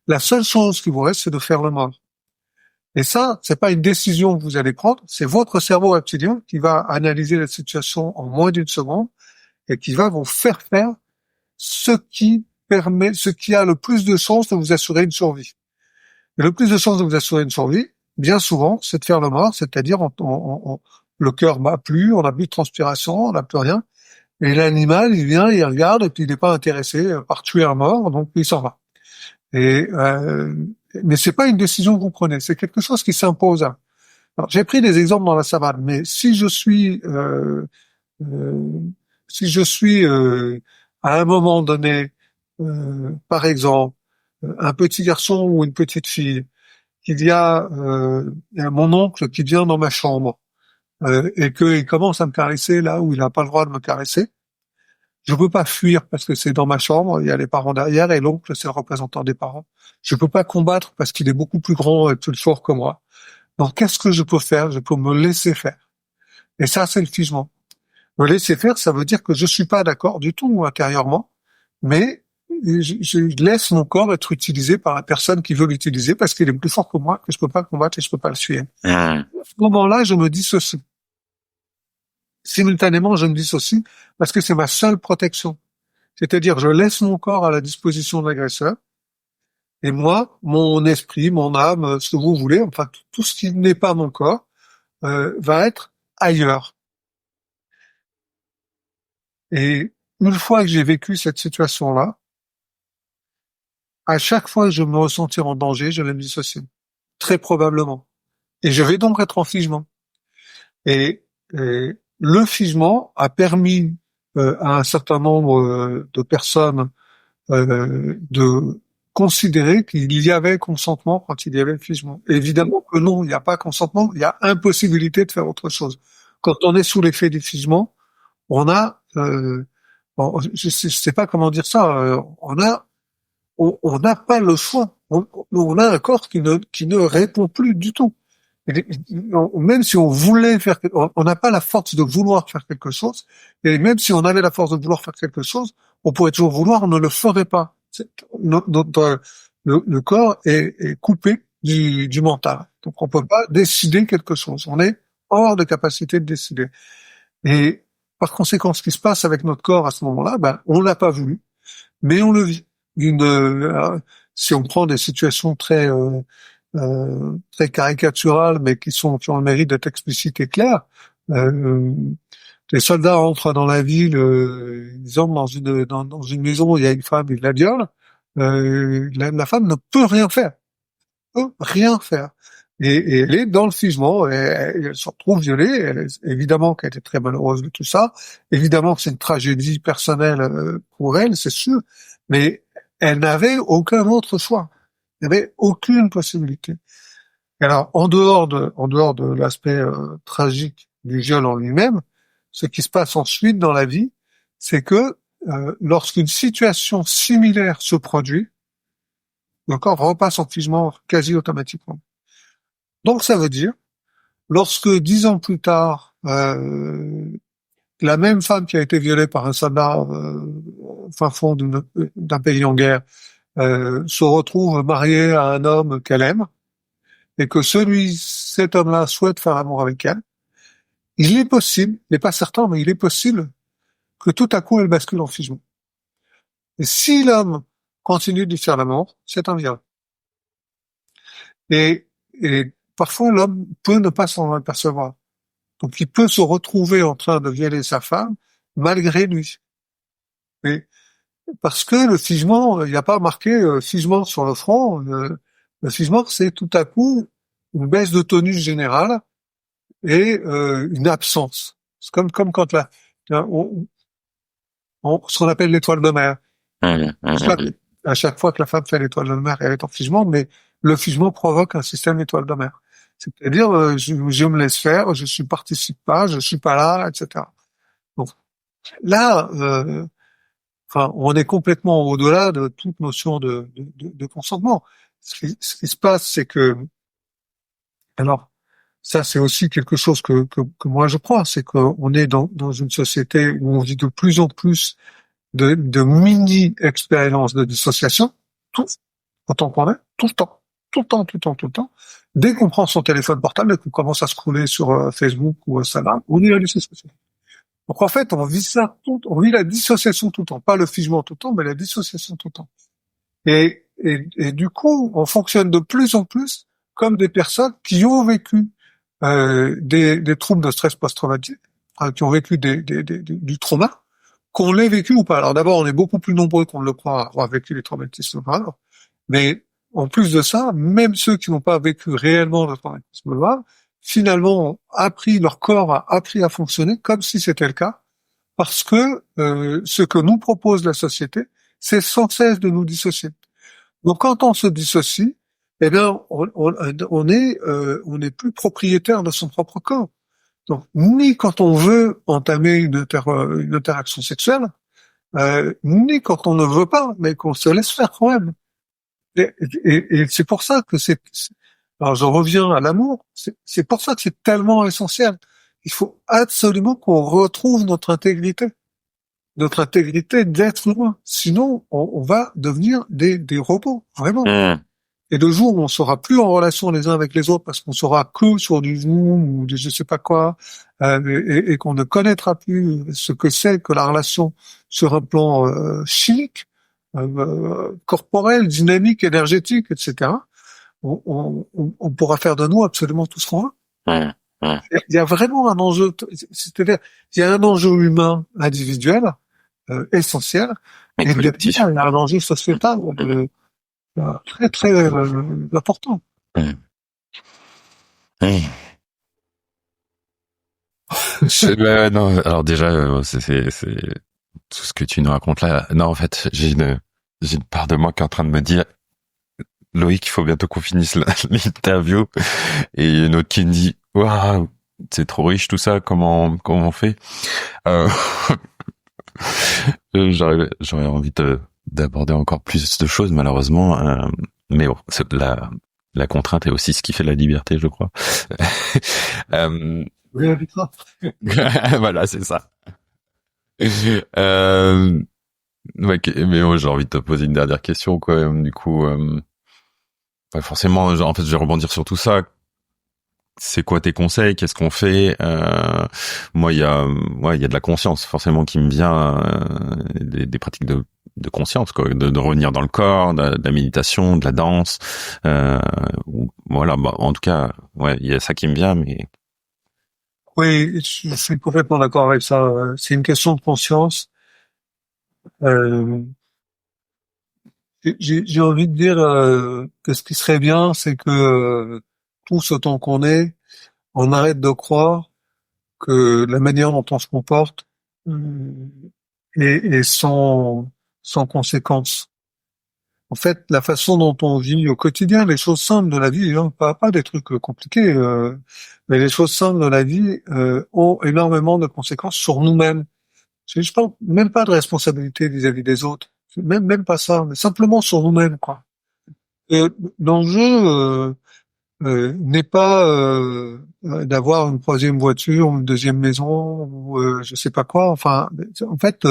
La seule chose qui vous reste, c'est de faire le mort. Et ça, c'est pas une décision que vous allez prendre, c'est votre cerveau reptilien qui va analyser la situation en moins d'une seconde et qui va vous faire ce qui a le plus de chances de vous assurer une survie. Et le plus de chances de vous assurer une survie, bien souvent, c'est de faire le mort, c'est-à-dire le cœur bat plus, on n'a plus de transpiration, on n'a plus rien. Et l'animal, il vient, il regarde, et puis il n'est pas intéressé par tuer un mort, donc il s'en va. Mais c'est pas une décision que vous prenez, c'est quelque chose qui s'impose. Alors, j'ai pris des exemples dans la savane, mais si je suis à un moment donné, par exemple, un petit garçon ou une petite fille, il y a mon oncle qui vient dans ma chambre et qu'il commence à me caresser là où il n'a pas le droit de me caresser, je peux pas fuir parce que c'est dans ma chambre, il y a les parents derrière et l'oncle c'est le représentant des parents. Je peux pas combattre parce qu'il est beaucoup plus grand et plus fort que moi. Donc qu'est-ce que je peux faire? Je peux me laisser faire. Et ça, c'est le figement. Me laisser faire, ça veut dire que je suis pas d'accord du tout intérieurement, mais je laisse mon corps être utilisé par la personne qui veut l'utiliser parce qu'il est plus fort que moi, que je peux pas combattre et je peux pas le suivre. À ce moment-là, je me dissocie. Simultanément, je me dissocie parce que c'est ma seule protection. C'est-à-dire, je laisse mon corps à la disposition de l'agresseur et moi, mon esprit, mon âme, ce que vous voulez, enfin tout ce qui n'est pas mon corps, va être ailleurs. Et une fois que j'ai vécu cette situation-là, à chaque fois que je me ressentir en danger, je vais me dissocier. Très probablement. Et je vais donc être en figement. Et le figement a permis à un certain nombre de personnes de considérer qu'il y avait consentement quand il y avait figement. Évidemment que non, il n'y a pas consentement, il y a impossibilité de faire autre chose. Quand on est sous l'effet du figement, on a, je sais pas comment dire ça, on n'a pas le choix. On a un corps qui ne répond plus du tout. Même si on voulait faire, on n'a pas la force de vouloir faire quelque chose. Et même si on avait la force de vouloir faire quelque chose, on pourrait toujours vouloir, on ne le ferait pas. Le corps est coupé du mental. Donc on peut pas décider quelque chose. On est hors de capacité de décider. Et par conséquent, ce qui se passe avec notre corps à ce moment-là, on l'a pas voulu, mais on le vit. Si on prend des situations très caricaturales, mais qui ont le mérite d'être explicites et claires, les soldats entrent dans la ville, ils entrent dans une maison où il y a une femme, ils la violent, la femme ne peut rien faire, et elle est dans le figement, et elle se retrouve violée. Évidemment qu'elle était très malheureuse de tout ça, évidemment que c'est une tragédie personnelle pour elle, c'est sûr, mais elle n'avait aucun autre choix, il n'y avait aucune possibilité. Et alors, en dehors de l'aspect tragique du viol en lui-même, ce qui se passe ensuite dans la vie, c'est que lorsqu'une situation similaire se produit, le corps repasse en figement quasi automatiquement. Donc ça veut dire, lorsque 10 ans plus tard, la même femme qui a été violée par un soldat fin fond d'un pays en guerre se retrouve mariée à un homme qu'elle aime, et que cet homme-là souhaite faire amour avec elle, il est possible, il n'est pas certain, mais il est possible que tout à coup elle bascule en figement. Et si l'homme continue de faire l'amour, c'est un viol. Et parfois l'homme peut ne pas s'en apercevoir. Donc il peut se retrouver en train de violer sa femme malgré lui. Et parce que le figement, il n'y a pas marqué figement sur le front. Le figement, c'est tout à coup une baisse de tonus générale et une absence. C'est comme quand ce qu'on appelle l'étoile de mer. À chaque fois que la femme fait l'étoile de mer, elle est en figement, mais le figement provoque un système étoile de mer. C'est-à-dire, je me laisse faire, je participe pas, je suis pas là, etc. Donc là, enfin, on est complètement au-delà de toute notion de consentement. Ce qui se passe, c'est que, alors, ça, c'est aussi quelque chose que moi je crois, c'est qu'on est dans une société où on vit de plus en plus de mini-expériences de dissociation, tout, autant qu'on est, tout le temps, tout le temps, tout le temps, tout le temps. Dès qu'on prend son téléphone portable et qu'on commence à scroller sur Facebook ou Instagram, on est à dissociation. Donc en fait, on vit ça on vit la dissociation tout le temps, pas le figement tout le temps, mais la dissociation tout le temps. Et du coup, on fonctionne de plus en plus comme des personnes qui ont vécu des troubles de stress post-traumatique, qui ont vécu du trauma, qu'on l'ait vécu ou pas. Alors d'abord, on est beaucoup plus nombreux qu'on ne le croit à avoir vécu les traumatismes graves, mais en plus de ça, même ceux qui n'ont pas vécu réellement le traumatisme grave, finalement, ont appris, leur corps a appris à fonctionner comme si c'était le cas, parce que ce que nous propose la société, c'est sans cesse de nous dissocier. Donc quand on se dissocie, eh bien, on est plus propriétaire de son propre corps. Donc, ni quand on veut entamer une interaction sexuelle, ni quand on ne veut pas, mais qu'on se laisse faire quand même. Et c'est pour ça que alors je reviens à l'amour, c'est pour ça que c'est tellement essentiel. Il faut absolument qu'on retrouve notre intégrité d'être humain. Sinon, on va devenir des robots, vraiment. Et de jour où on sera plus en relation les uns avec les autres parce qu'on sera que sur du Zoom ou du je sais pas quoi, et qu'on ne connaîtra plus ce que c'est que la relation sur un plan chimique, corporel, dynamique, énergétique, etc. On pourra faire de nous absolument tout ce qu'on veut. Il y a vraiment un enjeu, c'est-à-dire il y a un enjeu humain individuel essentiel, et il y a un enjeu sociétal très très important. Non, alors déjà, c'est tout ce que tu nous racontes là. Non, en fait, j'ai une part de moi qui est en train de me dire, Loïc, il faut bientôt qu'on finisse l'interview. Et une autre qui me dit, waouh, c'est trop riche tout ça, comment on fait? J'aurais envie d'aborder encore plus de choses, malheureusement. Mais bon, la contrainte est aussi ce qui fait la liberté, je crois. Oui, avec ça. Voilà, c'est ça. Ouais, mais moi, j'ai envie de te poser une dernière question, quoi. Du coup, pas forcément. En fait, je vais rebondir sur tout ça. C'est quoi tes conseils? Qu'est-ce qu'on fait? Moi, il y a de la conscience forcément qui me vient, des pratiques de conscience, quoi, de revenir dans le corps, de la méditation, de la danse. Voilà, bah, en tout cas, ouais, il y a ça qui me vient, mais Oui, je suis complètement d'accord avec ça. C'est une question de conscience. Euh, j'ai envie de dire que ce qui serait bien, c'est que tous autant qu'on est, on arrête de croire que la manière dont on se comporte est sans conséquence. En fait, la façon dont on vit au quotidien, les choses simples de la vie, hein, pas des trucs compliqués, mais les choses simples de la vie ont énormément de conséquences sur nous-mêmes. Je parle même pas de responsabilité vis-à-vis des autres, même pas ça, mais simplement sur nous-mêmes, quoi. Et l'enjeu n'est pas d'avoir une troisième voiture, une deuxième maison, ou je sais pas quoi. Enfin, en fait,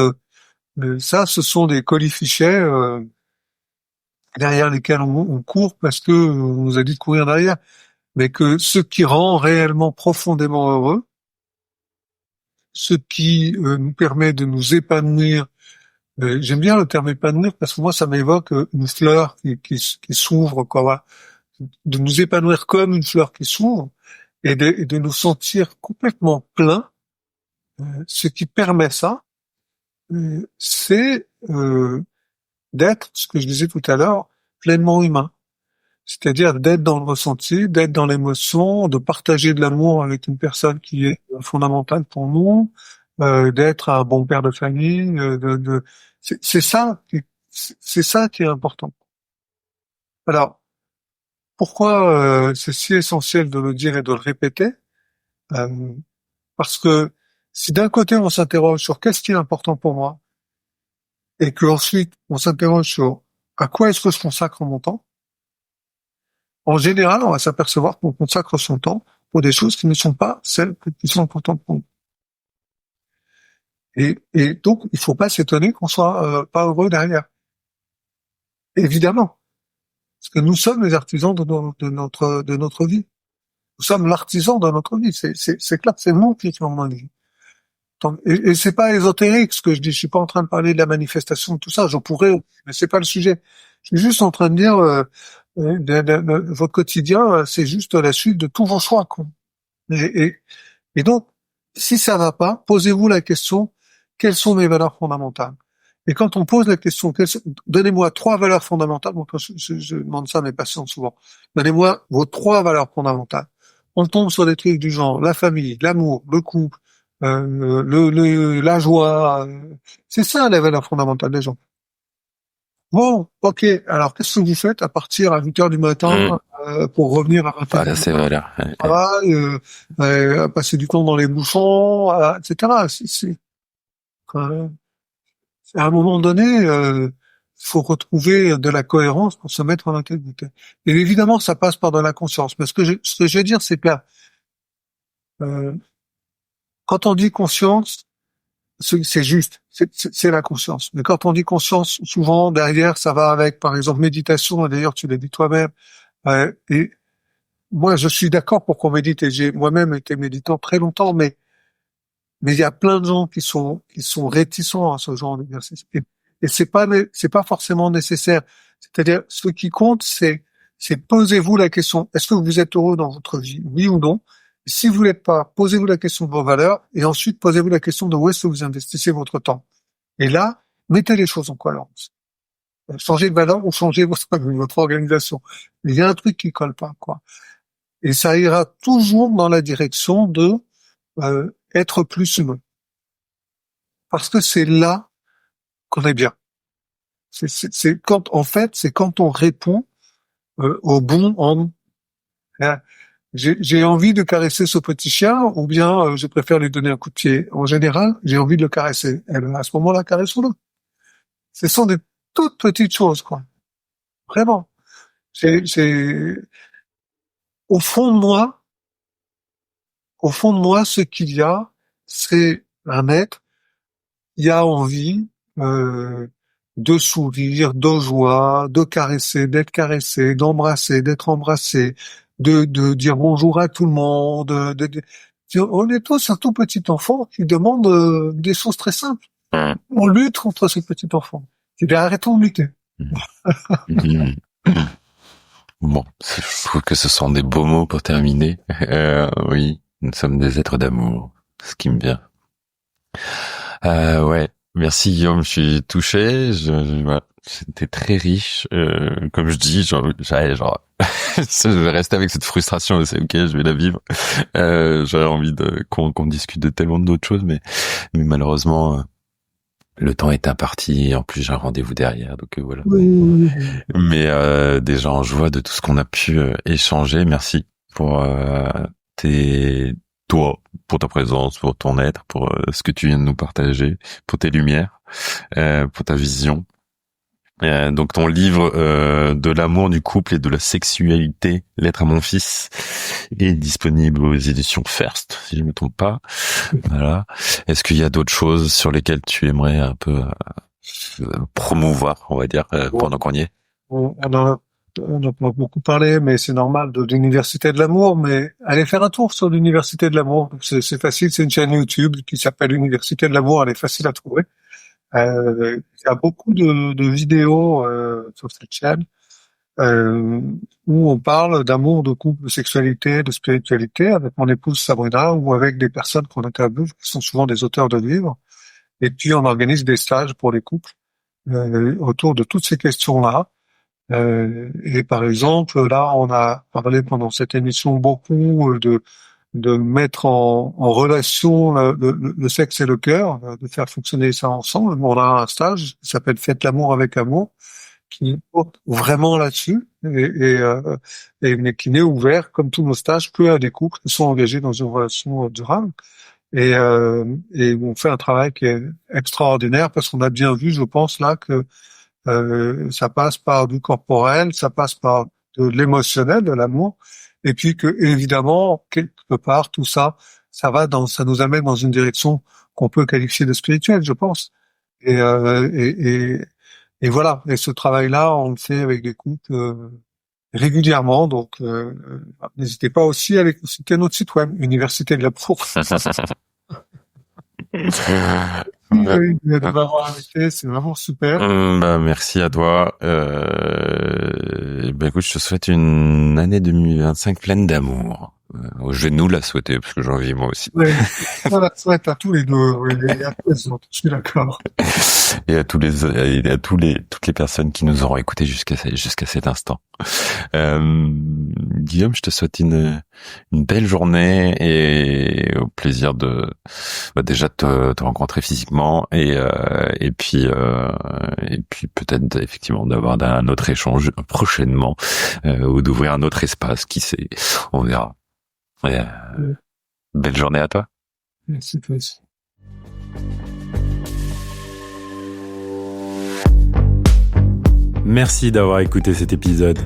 ça, ce sont des colifichets derrière lesquels on court parce que on nous a dit de courir derrière. Mais que ce qui rend réellement profondément heureux, ce qui nous permet de nous épanouir. J'aime bien le terme épanouir parce que moi, ça m'évoque une fleur qui s'ouvre, quoi. Voilà. De nous épanouir comme une fleur qui s'ouvre et de nous sentir complètement pleins. Ce qui permet ça, c'est d'être, ce que je disais tout à l'heure, pleinement humain. C'est-à-dire d'être dans le ressenti, d'être dans l'émotion, de partager de l'amour avec une personne qui est fondamentale pour nous, d'être un bon père de famille, c'est ça qui est important. Alors, pourquoi c'est si essentiel de le dire et de le répéter? Parce que si d'un côté on s'interroge sur qu'est-ce qui est important pour moi, et que ensuite on s'interroge sur à quoi est-ce que je consacre mon temps, en général, on va s'apercevoir qu'on consacre son temps pour des choses qui ne sont pas celles qui sont importantes pour nous. Et donc, il faut pas s'étonner qu'on soit pas heureux derrière. Évidemment. Parce que nous sommes les artisans de notre vie. Nous sommes l'artisan de notre vie. C'est clair, c'est nous qui sommes dans la vie. Et c'est pas ésotérique ce que je dis. Je suis pas en train de parler de la manifestation de tout ça. J'en pourrais, mais c'est pas le sujet. Je suis juste en train de dire, votre quotidien, c'est juste la suite de tous vos choix, quoi. Et donc, si ça va pas, posez-vous la question, quelles sont mes valeurs fondamentales? Et quand on pose la question, donnez-moi 3 valeurs fondamentales, bon, je demande ça à mes patients souvent, donnez-moi vos 3 valeurs fondamentales. On tombe sur des trucs du genre la famille, l'amour, le couple, la joie. C'est ça les valeurs fondamentales des gens. Bon, ok. Alors, qu'est-ce que vous faites à partir à 8 heures du matin pour revenir à c'est valeur. Travail, passer du temps dans les bouchons, etc. À un moment donné, faut retrouver de la cohérence pour se mettre en intégrité. Et évidemment, ça passe par de la conscience. Mais ce que je veux dire, c'est que quand on dit conscience, c'est juste, c'est la conscience. Mais quand on dit conscience, souvent derrière, ça va avec, par exemple, méditation. Et d'ailleurs, tu l'as dit toi-même. Et moi, je suis d'accord pour qu'on médite. Et j'ai moi-même été méditant très longtemps, mais il y a plein de gens qui sont réticents à ce genre d'exercice. Et c'est pas forcément nécessaire. C'est-à-dire, ce qui compte, c'est posez-vous la question, est-ce que vous êtes heureux dans votre vie? Oui ou non? Si vous l'êtes pas, posez-vous la question de vos valeurs, et ensuite posez-vous la question de où est-ce que vous investissez votre temps. Et là, mettez les choses en cohérence. Changez de valeur ou changez votre organisation. Il y a un truc qui colle pas, quoi. Et ça ira toujours dans la direction de être plus humain. Parce que c'est là qu'on est bien. C'est quand, en fait, c'est quand on répond au bon en. J'ai envie de caresser ce petit chien, ou bien je préfère lui donner un coup de pied. En général, j'ai envie de le caresser. Et à ce moment-là, caressons-le. Ce sont des toutes petites choses, quoi. Vraiment. Au fond de moi, ce qu'il y a, c'est un être qui a envie de sourire, de joie, de caresser, d'être caressé, d'embrasser, d'être embrassé, de dire bonjour à tout le monde. On est tous un tout petit enfant qui demande des choses très simples. On lutte contre ce petit enfant. Eh bien, arrêtons de lutter. Bon, je trouve que ce sont des beaux mots pour terminer. Oui, nous sommes des êtres d'amour, ce qui me vient. Ouais, merci Guillaume, je suis touché. Voilà, c'était très riche. Comme je dis, genre, je vais rester avec cette frustration. C'est ok, je vais la vivre. J'aurais envie qu'on discute de tellement d'autres choses, mais malheureusement. Le temps est imparti, en plus j'ai un rendez-vous derrière, donc voilà. Oui. Mais déjà en joie de tout ce qu'on a pu échanger. Merci pour pour ta présence, pour ton être, pour ce que tu viens de nous partager, pour tes lumières, pour ta vision. Donc ton livre de l'amour, du couple et de la sexualité, Lettre à mon fils, est disponible aux éditions First, si je ne me trompe pas. Voilà. Est-ce qu'il y a d'autres choses sur lesquelles tu aimerais un peu promouvoir, on va dire, pendant qu'on y est? On en a pas beaucoup parlé, mais c'est normal, de l'Université de l'amour. Mais allez faire un tour sur l'Université de l'amour. C'est facile, c'est une chaîne YouTube qui s'appelle Université de l'amour. Elle est facile à trouver. Il y a beaucoup de vidéos sur cette chaîne où on parle d'amour, de couple, de sexualité, de spiritualité avec mon épouse Sabrina ou avec des personnes qu'on interviewe qui sont souvent des auteurs de livres. Et puis on organise des stages pour les couples autour de toutes ces questions-là. Et par exemple, là, on a parlé pendant cette émission beaucoup de mettre en relation le sexe et le cœur, de faire fonctionner ça ensemble. On a un stage qui s'appelle Faites l'amour avec amour, qui porte vraiment là-dessus, mais qui n'est ouvert, comme tous nos stages, que à des couples qui sont engagés dans une relation durable. et on fait un travail qui est extraordinaire parce qu'on a bien vu, je pense là, que ça passe par du corporel, ça passe par de l'émotionnel, de l'amour, et puis que évidemment quelque part tout ça, ça nous amène dans une direction qu'on peut qualifier de spirituelle, je pense. Et voilà. Et ce travail-là, on le fait avec des couples régulièrement. Donc, n'hésitez pas aussi à aller consulter notre site web, Université de l'amour. Oui, de m'avoir invité, c'est vraiment super. Merci à toi. Écoute, je te souhaite une année 2025 pleine d'amour. Je vais nous la souhaiter parce que j'en vis moi aussi. Oui, on la souhaite à tous les deux, oui, et à tous les autres, je suis d'accord. Et à toutes les personnes qui nous auront écoutés jusqu'à cet instant. Guillaume, je te souhaite une belle journée et au plaisir de déjà te rencontrer physiquement et puis peut-être effectivement d'avoir un autre échange prochainement ou d'ouvrir un autre espace, qui sait, on verra. Belle journée à toi. Merci toi aussi. Merci d'avoir écouté cet épisode.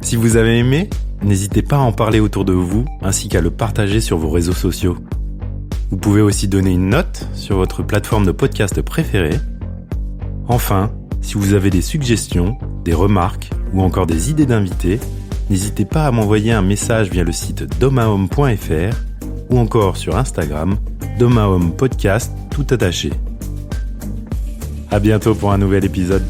Si vous avez aimé, n'hésitez pas à en parler autour de vous, ainsi qu'à le partager sur vos réseaux sociaux. Vous pouvez aussi donner une note sur votre plateforme de podcast préférée. Enfin, si vous avez des suggestions, des remarques ou encore des idées d'invités, n'hésitez pas à m'envoyer un message via le site domahome.fr ou encore sur Instagram, domahome podcast tout attaché. À bientôt pour un nouvel épisode.